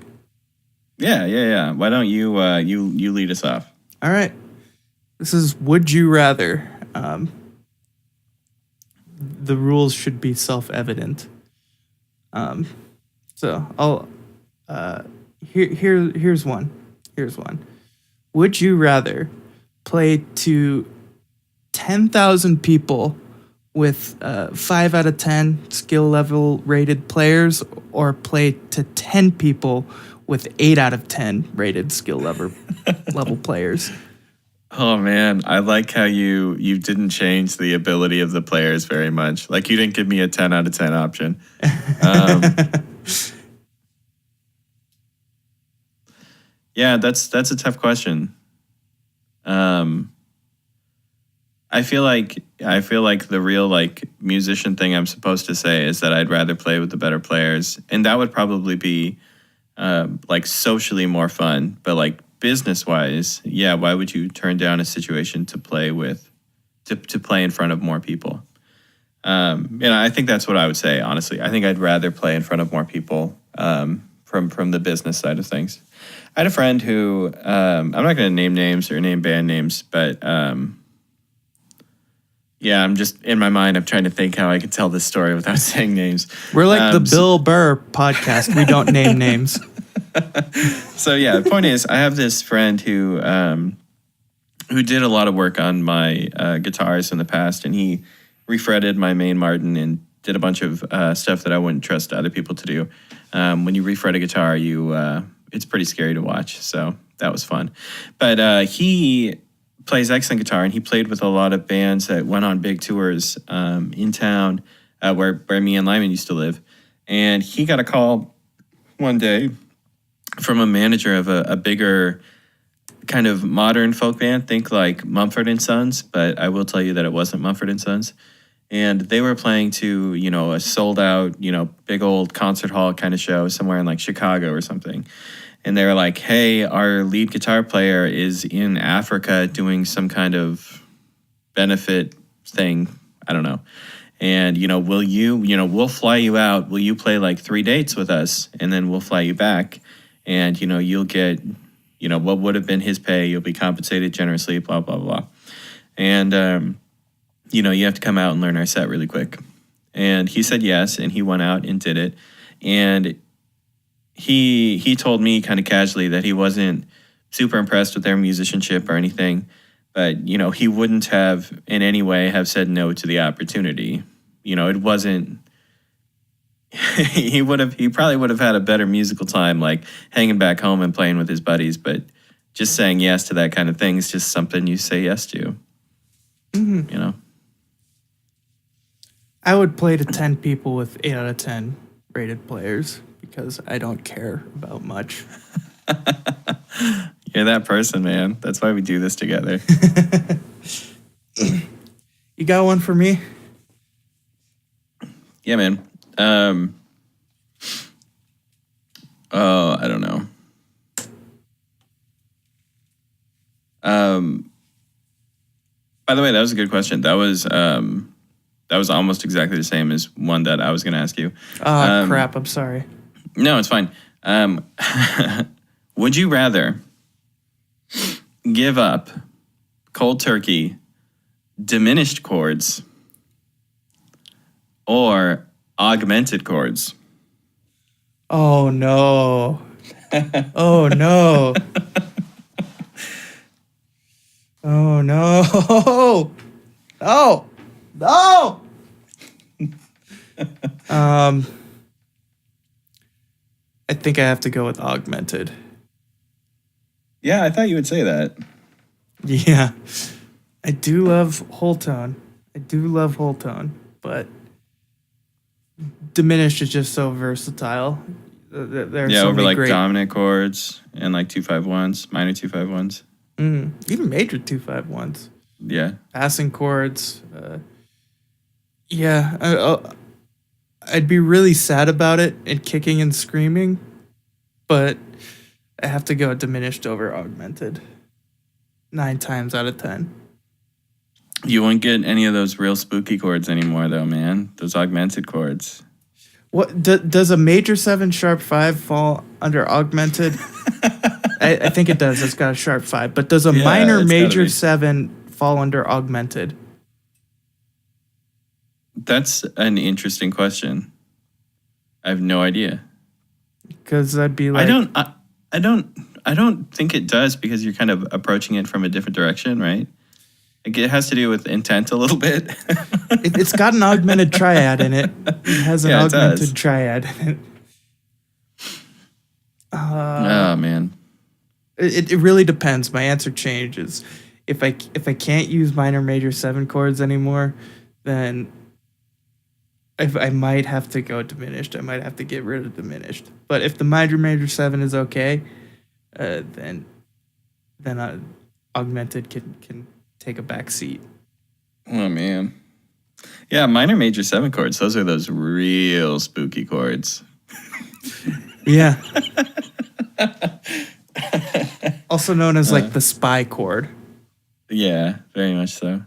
Yeah. Why don't you lead us off? All right. This is Would You Rather. The rules should be self-evident. So I'll here's one. Would you rather play to 10,000 people with 5 out of 10 skill level rated players, or play to 10 people with 8 out of 10 rated skill level players? Oh man, I like how you didn't change the ability of the players very much. Like, you didn't give me a 10 out of 10 option. Yeah, that's a tough question. I feel like the real like musician thing I'm supposed to say is that I'd rather play with the better players, and that would probably be like socially more fun. But like business wise, yeah, why would you turn down a situation to play with to play in front of more people? I think that's what I would say, honestly. I think I'd rather play in front of more people from the business side of things. I had a friend who, I'm not going to name names or name band names, but yeah, I'm just, in my mind, I'm trying to think how I can tell this story without saying names. We're like the Bill Burr podcast. We don't name names. So yeah, the point is, I have this friend who did a lot of work on my guitars in the past, and he refretted my main Martin and did a bunch of stuff that I wouldn't trust other people to do. When you refret a guitar, it's pretty scary to watch. So that was fun. But he plays excellent guitar, and he played with a lot of bands that went on big tours in town where me and Lyman used to live. And he got a call one day from a manager of a bigger kind of modern folk band. Think like Mumford & Sons, but I will tell you that it wasn't Mumford & Sons. And they were playing to, a sold out, big old concert hall kind of show somewhere in like Chicago or something. And they were like, hey, our lead guitar player is in Africa doing some kind of benefit thing. I don't know. And, we'll fly you out. Will you play like 3 dates with us? And then we'll fly you back. And, you'll get, what would have been his pay. You'll be compensated generously, blah, blah, blah. And you have to come out and learn our set really quick. And he said yes, and he went out and did it. And he told me kind of casually that he wasn't super impressed with their musicianship or anything, but, he wouldn't have in any way have said no to the opportunity. It wasn't, he probably would have had a better musical time, like hanging back home and playing with his buddies, but just saying yes to that kind of thing is just something you say yes to, I would play to 10 people with 8 out of 10 rated players because I don't care about much. You're that person, man. That's why we do this together. You got one for me? Yeah, man. I don't know. By the way, that was a good question. That was almost exactly the same as one that I was going to ask you. Oh, crap. I'm sorry. No, it's fine. Would you rather give up cold turkey, diminished chords, or augmented chords? Oh, no. Oh, no. Oh, no. Oh, no. I think I have to go with augmented. Yeah, I thought you would say that. Yeah. I do love whole tone. But diminished is just so versatile. There are so over many like great dominant chords and like 2-5-1s, minor 2-5-1s. Even major 2-5-1s. Yeah. Passing chords. I'd be really sad about it and kicking and screaming, but I have to go diminished over augmented 9 times out of 10. You won't get any of those real spooky chords anymore, though, man. Those augmented chords. What does a major 7 sharp 5 fall under augmented? I think it does. It's got a sharp 5. But does a minor major 7 fall under augmented? That's an interesting question. I have no idea. Because I'd be like, I don't think it does, because you're kind of approaching it from a different direction, right? Like, it has to do with intent a little bit. It's got an augmented triad in it. It has an augmented triad in it. Oh man. It really depends. My answer changes. If I can't use minor major 7 chords anymore, then I might have to go diminished. I might have to get rid of diminished. But if the minor major 7 is okay, then augmented can take a back seat. Oh man. Yeah, minor major 7 chords. Those are those real spooky chords. Yeah. Also known as like the spy chord. Yeah, very much so.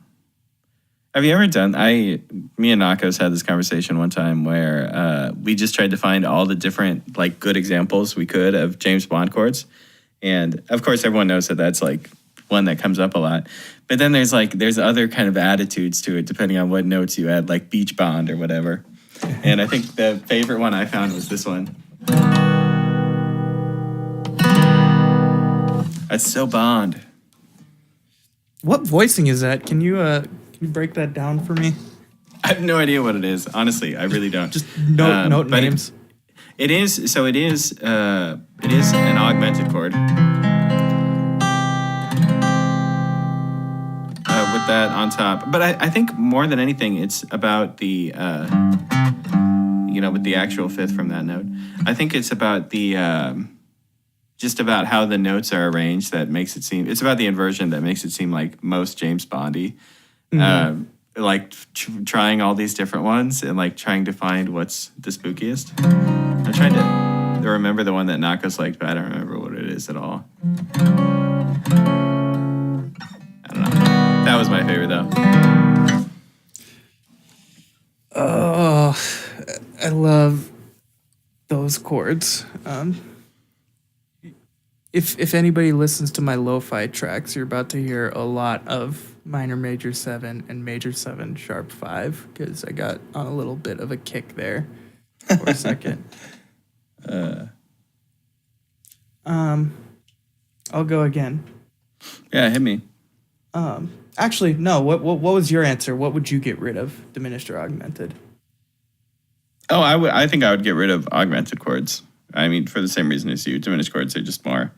Have you ever done, me and Nakos had this conversation one time where we just tried to find all the different like good examples we could of James Bond chords. And of course everyone knows that that's like one that comes up a lot. But then there's other kind of attitudes to it depending on what notes you add, like Beach Bond or whatever. And I think the favorite one I found was this one. That's so Bond. What voicing is that? Can you break that down for me? I have no idea what it is. Honestly, I really don't. Just note names. It is an augmented chord. With that on top. But I think more than anything, it's about the, with the actual fifth from that note. I think it's about the, just about how the notes are arranged that makes it seem, it's about the inversion that makes it seem like most James Bondy. Mm-hmm. Trying all these different ones and like trying to find what's the spookiest. I'm trying to remember the one that Nakos liked, but I don't remember what it is at all. I don't know. That was my favorite though. Oh, I love those chords. If anybody listens to my lo-fi tracks, you're about to hear a lot of minor major 7 and major 7 sharp 5 because I got on a little bit of a kick there for a second. I'll go again. Yeah, hit me. Actually, no. What was your answer? What would you get rid of, diminished or augmented? Oh, I think I would get rid of augmented chords. I mean, for the same reason as you. Diminished chords are just more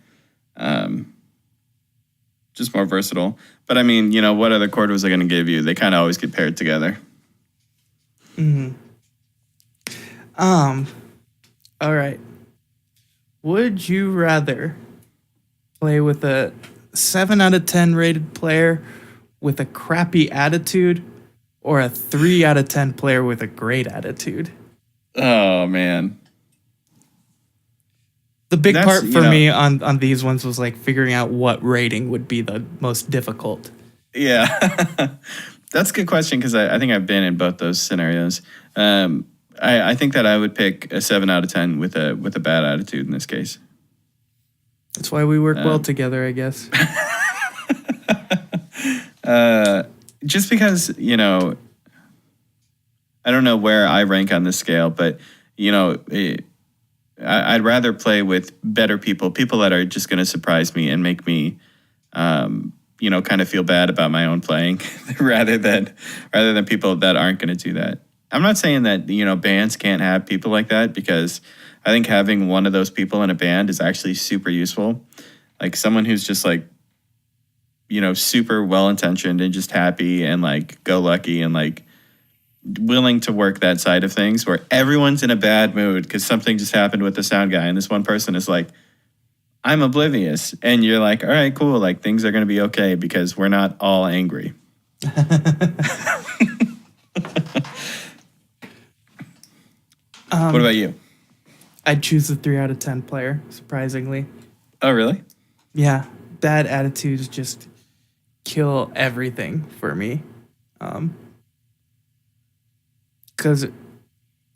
versatile. But I mean, you know, what other chord was I going to give you? They kind of always get paired together. Mm-hmm. All right. Would you rather play with a 7 out of 10 rated player with a crappy attitude or a 3 out of 10 player with a great attitude? Oh, man. The big part for me on these ones was like figuring out what rating would be the most difficult. Yeah. That's a good question because I think I've been in both those scenarios. I think that I would pick a 7 out of 10 with a bad attitude in this case. That's why we work well together, I guess. Just because, you know, I don't know where I rank on this scale, but, you know, I'd rather play with better people that are just going to surprise me and make me, you know, kind of feel bad about my own playing rather than people that aren't going to do that. I'm not saying that, you know, bands can't have people like that because I think having one of those people in a band is actually super useful. Like someone who's just like, you know, super well-intentioned and just happy and like go lucky and like willing to work that side of things where everyone's in a bad mood because something just happened with the sound guy. And this one person is like, I'm oblivious. And you're like, all right, cool. Like things are going to be okay because we're not all angry. What about you? I'd choose the 3 out of 10 player, surprisingly. Oh, really? Yeah. Bad attitudes just kill everything for me. Because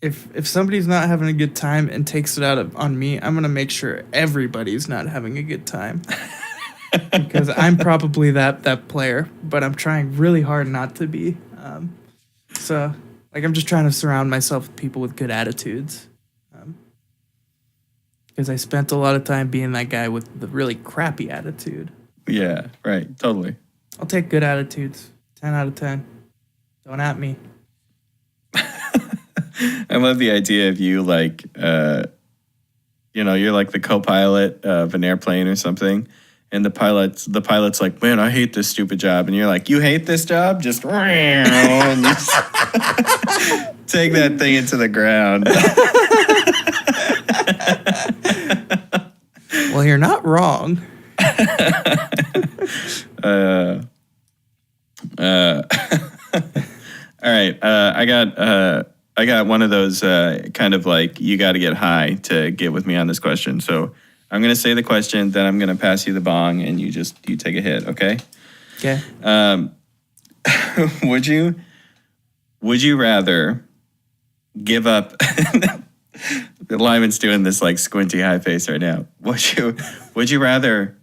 if somebody's not having a good time and takes it out on me, I'm going to make sure everybody's not having a good time. Because I'm probably that player, but I'm trying really hard not to be. So, like, I'm just trying to surround myself with people with good attitudes. Because I spent a lot of time being that guy with the really crappy attitude. Yeah, right. Totally. I'll take good attitudes. 10 out of 10. Don't at me. I love the idea of you like, you know, you're like the co-pilot of an airplane or something. And the pilot's like, man, I hate this stupid job. And you're like, you hate this job? Just, and just take that thing into the ground. Well, you're not wrong. All right. I got one of those kind of like you got to get high to get with me on this question. So I'm going to say the question, then I'm going to pass you the bong, and you take a hit. Okay. Okay. Would you rather give up? Lyman's doing this like squinty high face right now. Would you rather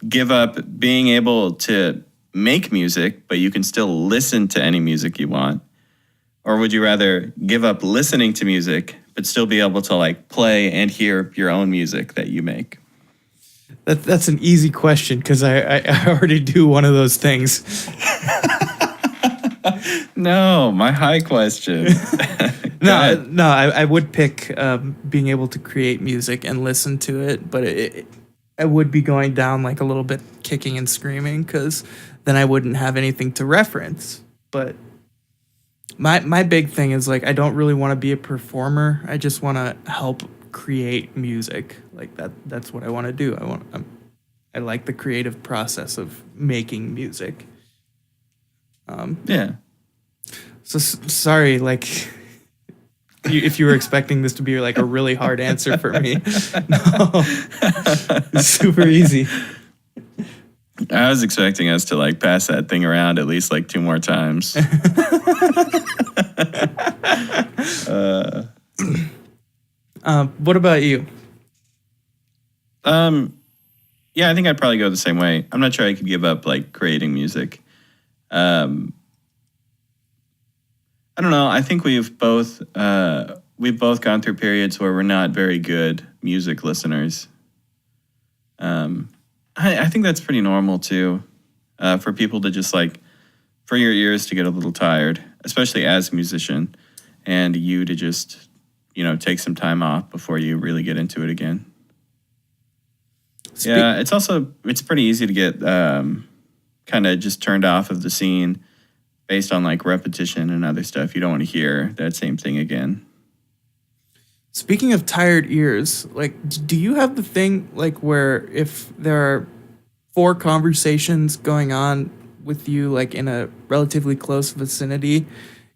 give up being able to make music, but you can still listen to any music you want? Or would you rather give up listening to music, but still be able to like play and hear your own music that you make? That's an easy question because I already do one of those things. No, my high question. No, I would pick being able to create music and listen to it, but I would be going down like a little bit kicking and screaming because then I wouldn't have anything to reference. But my big thing is like I don't really want to be a performer. I just want to help create music. Like that's what I want to do. I like the creative process of making music. Yeah. So sorry, like if you were expecting this to be like a really hard answer for me. No, it's super easy. I was expecting us to like pass that thing around at least like 2 more times. What about you? Yeah, I think I'd probably go the same way. I'm not sure I could give up like creating music. I don't know. I think we've both gone through periods where we're not very good music listeners. I think that's pretty normal too, for people to just like, for your ears to get a little tired, especially as a musician, and you to just, take some time off before you really get into it again. Yeah, it's pretty easy to get kind of just turned off of the scene based on like repetition and other stuff. You don't want to hear that same thing again. Speaking of tired ears, like, do you have the thing like where if there are 4 conversations going on with you, like in a relatively close vicinity,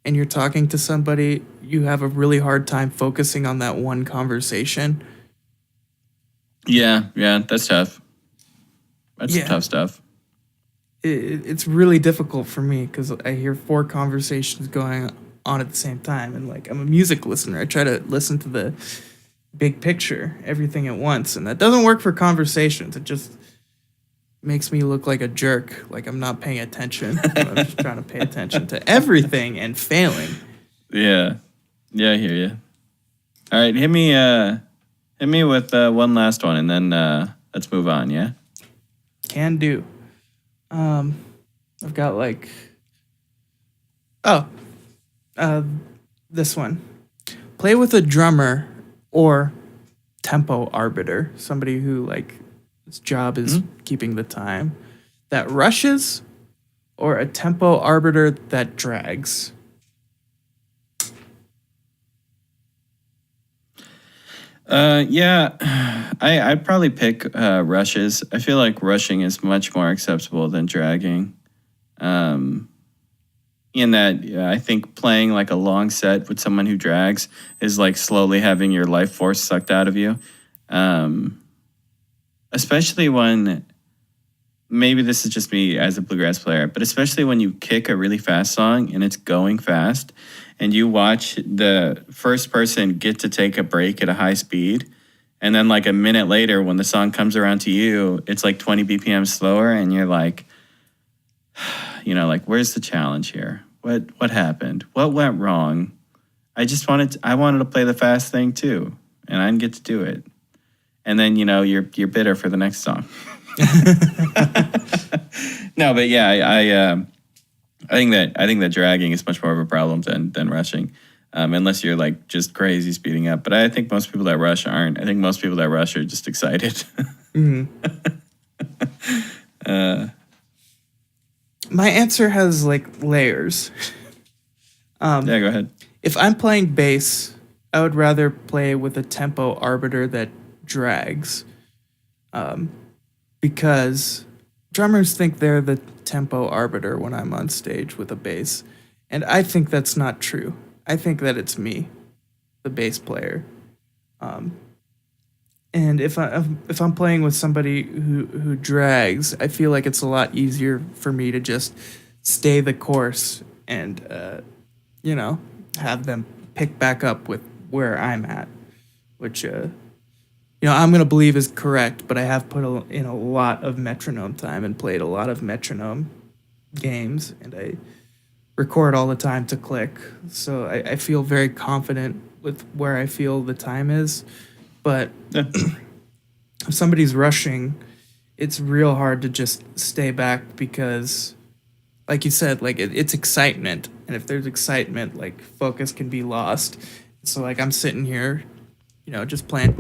and you're talking to somebody, you have a really hard time focusing on that one conversation? Yeah, that's tough. That's some tough stuff. It's really difficult for me because I hear 4 conversations going on at the same time, and like I'm a music listener. I try to listen to the big picture, everything at once, and that doesn't work for conversations. It just makes me look like a jerk, like I'm not paying attention. I'm just trying to pay attention to everything and failing. Yeah, I hear you. All right, hit me with one last one, and then let's move on. Yeah, can do. I've got like, this one. Play with a drummer or tempo arbiter, somebody who like his job is keeping the time, that rushes, or a tempo arbiter that drags. I'd probably pick rushes. I feel like rushing is much more acceptable than dragging. In that, I think playing like a long set with someone who drags is like slowly having your life force sucked out of you. Especially when, maybe this is just me as a bluegrass player, but especially when you kick a really fast song and it's going fast, and you watch the first person get to take a break at a high speed, and then like a minute later when the song comes around to you, it's like 20 BPM slower, and you're like, like, where's the challenge here? What happened? What went wrong? I wanted to play the fast thing too, and I didn't get to do it. And then, you're bitter for the next song. No, but yeah, I think that dragging is much more of a problem than rushing, unless you're like just crazy speeding up. But I think most people that rush aren't. I think most people that rush are just excited. Mm-hmm. My answer has like layers. Yeah, go ahead. If I'm playing bass, I would rather play with a tempo arbiter that drags, because drummers think they're the tempo arbiter when I'm on stage with a bass, and I think that's not true. I think that it's me, the bass player. And if I'm playing with somebody who drags, I feel like it's a lot easier for me to just stay the course and have them pick back up with where I'm at, which I'm gonna believe is correct. But I have put in a lot of metronome time and played a lot of metronome games, and I record all the time to click, so I feel very confident with where I feel the time is. But if somebody's rushing, it's real hard to just stay back because, like you said, like it's excitement. And if there's excitement, like focus can be lost. So like I'm sitting here, just playing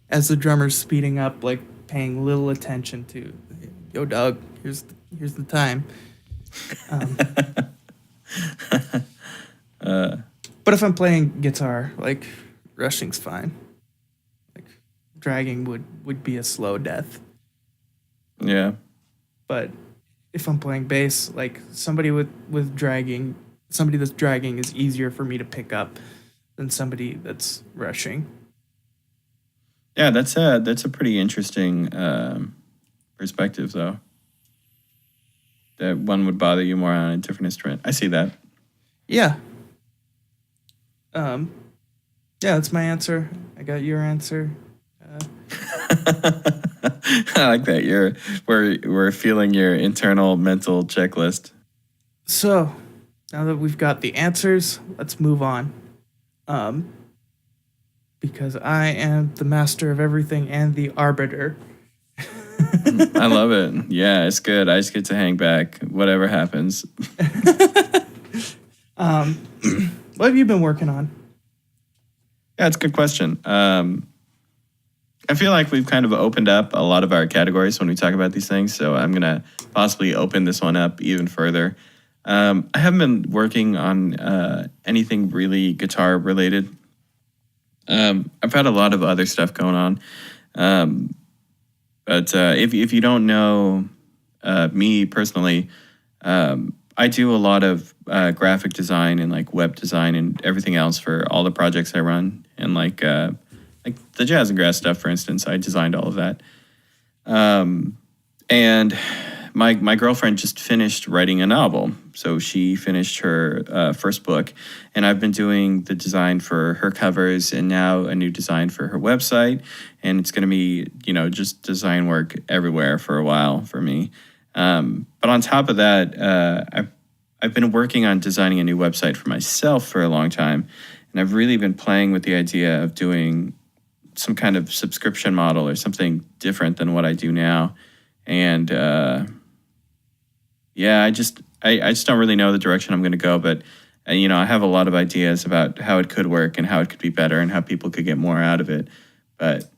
as the drummer's speeding up, like paying little attention to, yo, Doug, here's the time. But if I'm playing guitar, like rushing's fine. Like dragging would be a slow death. Yeah. But if I'm playing bass, like somebody with dragging, somebody that's dragging is easier for me to pick up than somebody that's rushing. Yeah, that's a pretty interesting perspective, though. That one would bother you more on a different instrument. I see that. Yeah. Yeah, that's my answer. I got your answer. I like that. We're feeling your internal mental checklist. So, now that we've got the answers, let's move on. Because I am the master of everything and the arbiter. I love it. Yeah, it's good. I just get to hang back, whatever happens. What have you been working on? Yeah, it's a good question. I feel like we've kind of opened up a lot of our categories when we talk about these things, so I'm going to possibly open this one up even further. I haven't been working on anything really guitar related. I've had a lot of other stuff going on. But if you don't know me personally, I do a lot of graphic design and like web design and everything else for all the projects I run. And like the Jazz and Grass stuff, for instance, I designed all of that. And my girlfriend just finished writing a novel. So she finished her first book, and I've been doing the design for her covers and now a new design for her website. And it's going to be, just design work everywhere for a while for me. But on top of that, I've been working on designing a new website for myself for a long time. And I've really been playing with the idea of doing some kind of subscription model or something different than what I do now. And I just don't really know the direction I'm going to go. But, I have a lot of ideas about how it could work and how it could be better and how people could get more out of it. But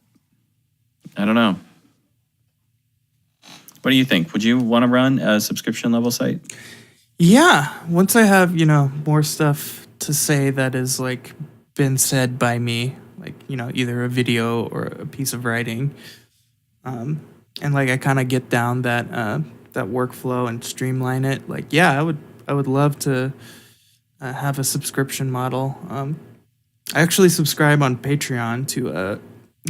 I don't know. What do you think? Would you want to run a subscription level site? Yeah, once I have, more stuff to say that is like been said by me, like, either a video or a piece of writing. And like I kind of get down that workflow and streamline it. Like, yeah, I would love to have a subscription model. I actually subscribe on Patreon to a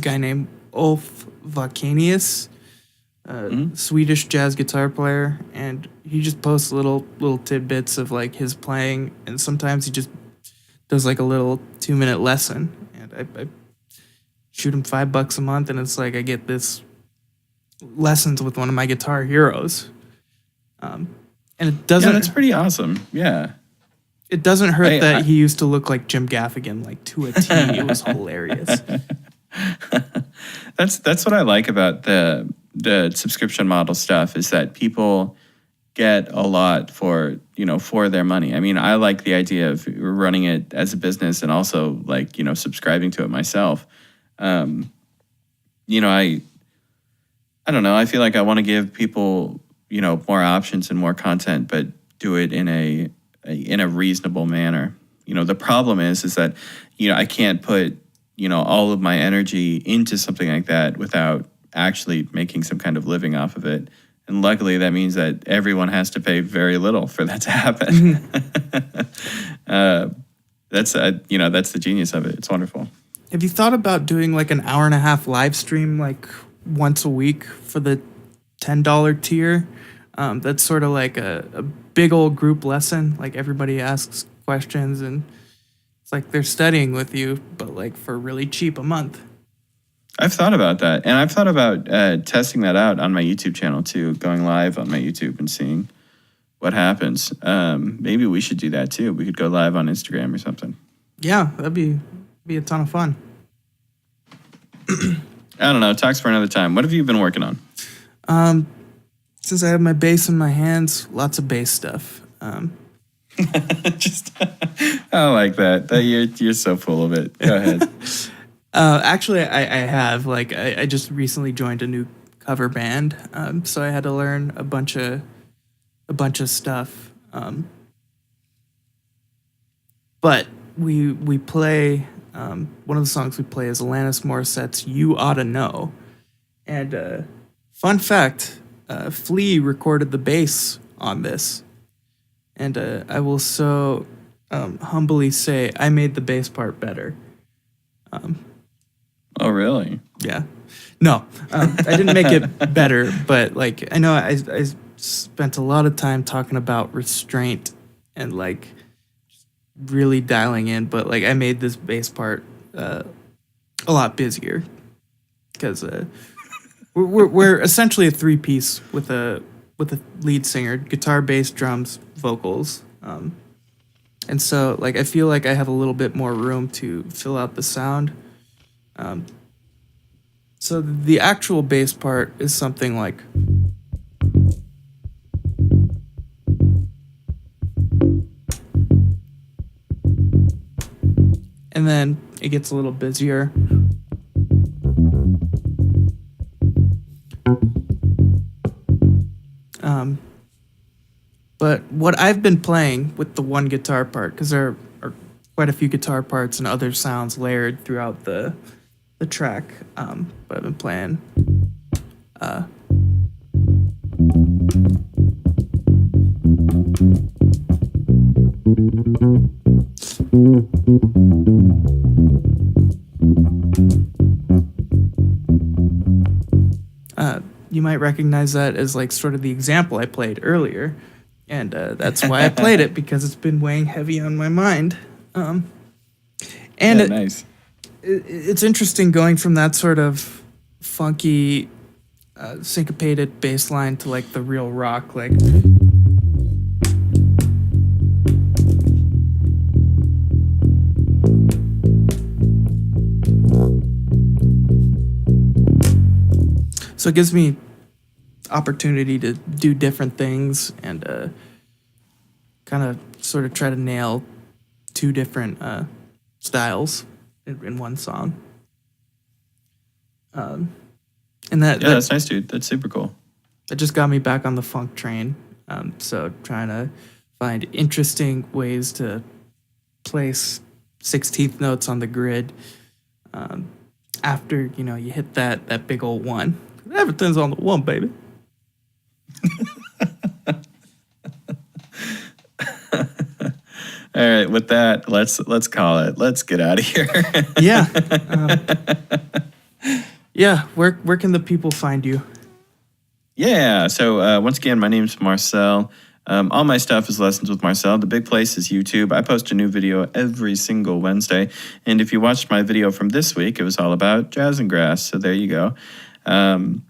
guy named Ulf Vakanius, Swedish jazz guitar player, and he just posts little tidbits of like his playing, and sometimes he just does like a little 2-minute lesson, and I shoot him $5 a month, and it's like I get this lessons with one of my guitar heroes. And it doesn't. Yeah, that's pretty awesome. Yeah. It doesn't hurt that he used to look like Jim Gaffigan, like to a T. It was hilarious. That's what I like about the subscription model stuff, is that people get a lot for their money. I mean, I like the idea of running it as a business and also like, subscribing to it myself. I don't know. I feel like I want to give people, more options and more content, but do it in a reasonable manner. The problem is that, I can't put, all of my energy into something like that without actually making some kind of living off of it. And luckily that means that everyone has to pay very little for that to happen. That's the genius of it. It's wonderful. Have you thought about doing like an 1.5-hour live stream like once a week for the $10 tier? That's sort of like a big old group lesson. Like everybody asks questions and it's like they're studying with you, but like for really cheap a month. I've thought about that. And I've thought about testing that out on my YouTube channel too, going live on my YouTube and seeing what happens. Maybe we should do that too. We could go live on Instagram or something. Yeah, that'd be a ton of fun. I don't know. Talks for another time. What have you been working on? Since I have my bass in my hands, lots of bass stuff. I like that. You're so full of it. Go ahead. Actually, I have. Like, I just recently joined a new cover band, so I had to learn a bunch of stuff. But we play. One of the songs we play is Alanis Morissette's "You Oughta Know," and fun fact: Flea recorded the bass on this, and I will so humbly say I made the bass part better. Oh, really? Yeah. No, I didn't make it better, but like I know I spent a lot of time talking about restraint and like really dialing in, but like I made this bass part a lot busier because We're essentially a three-piece with a lead singer, guitar, bass, drums, vocals. And so, like, I feel like I have a little bit more room to fill out the sound. So the actual bass part is something like. And then it gets a little busier. But what I've been playing with the one guitar part, because there are quite a few guitar parts and other sounds layered throughout the track, but I've been playing you might recognize that as like sort of the example I played earlier. And that's why I played it, because it's been weighing heavy on my mind. Nice. It's interesting going from that sort of funky, syncopated bass line to like the real rock, like. So it gives me opportunity to do different things and kind of sort of try to nail two different styles in one song. And that's nice, dude. That's super cool. That just got me back on the funk train. So trying to find interesting ways to place 16th notes on the grid after, you hit that big old one. Everything's on the one, baby. All right, with that, let's call it. Let's get out of here. Yeah. Where can the people find you? Yeah. So once again, my name's Marcel. All my stuff is Lessons with Marcel. The big place is YouTube. I post a new video every single Wednesday. And if you watched my video from this week, it was all about jazz and grass. So there you go. The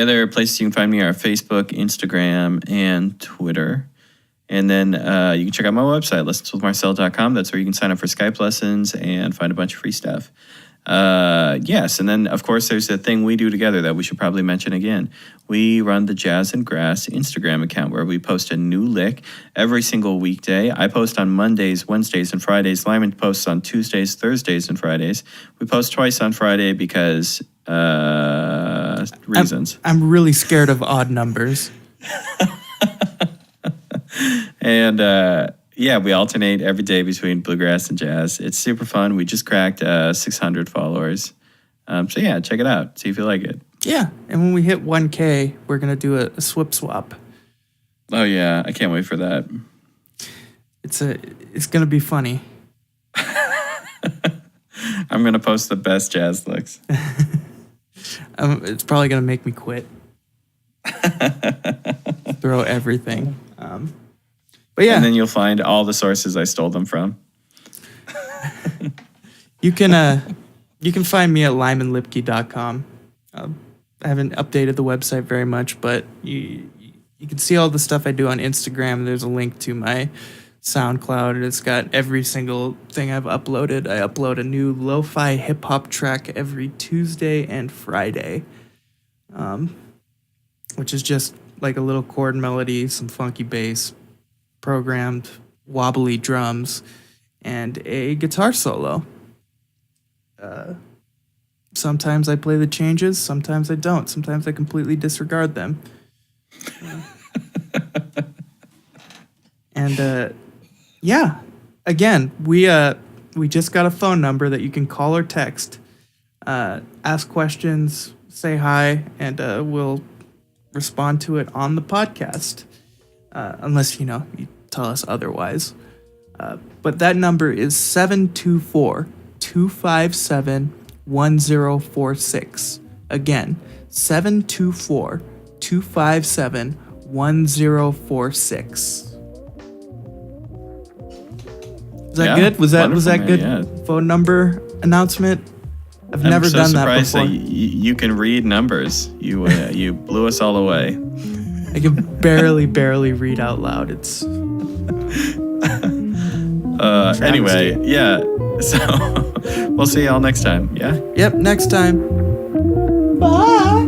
other places you can find me are Facebook, Instagram, and Twitter. And then you can check out my website, lessonswithmarcel.com. That's where you can sign up for Skype lessons and find a bunch of free stuff. Yes, and then, of course, there's a thing we do together that we should probably mention again. We run the Jazz and Grass Instagram account where we post a new lick every single weekday. I post on Mondays, Wednesdays, and Fridays. Lyman posts on Tuesdays, Thursdays, and Fridays. We post twice on Friday because reasons. I'm really scared of odd numbers. And we alternate every day between bluegrass and jazz. It's super fun. We just cracked 600 followers. Check it out. See if you like it. Yeah, and when we hit 1K, we're going to do a swap. Oh, yeah. I can't wait for that. It's going to be funny. I'm going to post the best jazz licks. It's probably going to make me quit. Throw everything. But yeah. And then you'll find all the sources I stole them from. You can find me at lymanlipke.com. I haven't updated the website very much, but you can see all the stuff I do on Instagram. There's a link to my SoundCloud, and it's got every single thing I've uploaded. I upload a new lo-fi hip-hop track every Tuesday and Friday, which is just like a little chord melody, some funky bass, programmed wobbly drums, and a guitar solo. Sometimes I play the changes, sometimes I don't. Sometimes I completely disregard them. Again, we just got a phone number that you can call or text, ask questions, say hi, and we'll respond to it on the podcast, unless you tell us otherwise. But that number is 724-257-1046. Again, 724-257-1046. Is that good? Was that good? Yeah. Phone number announcement? I've never done that surprised before. you can read numbers. You blew us all away. I can barely read out loud. It's anyway, yeah. So we'll see y'all next time. Yeah. Yep, next time. Bye.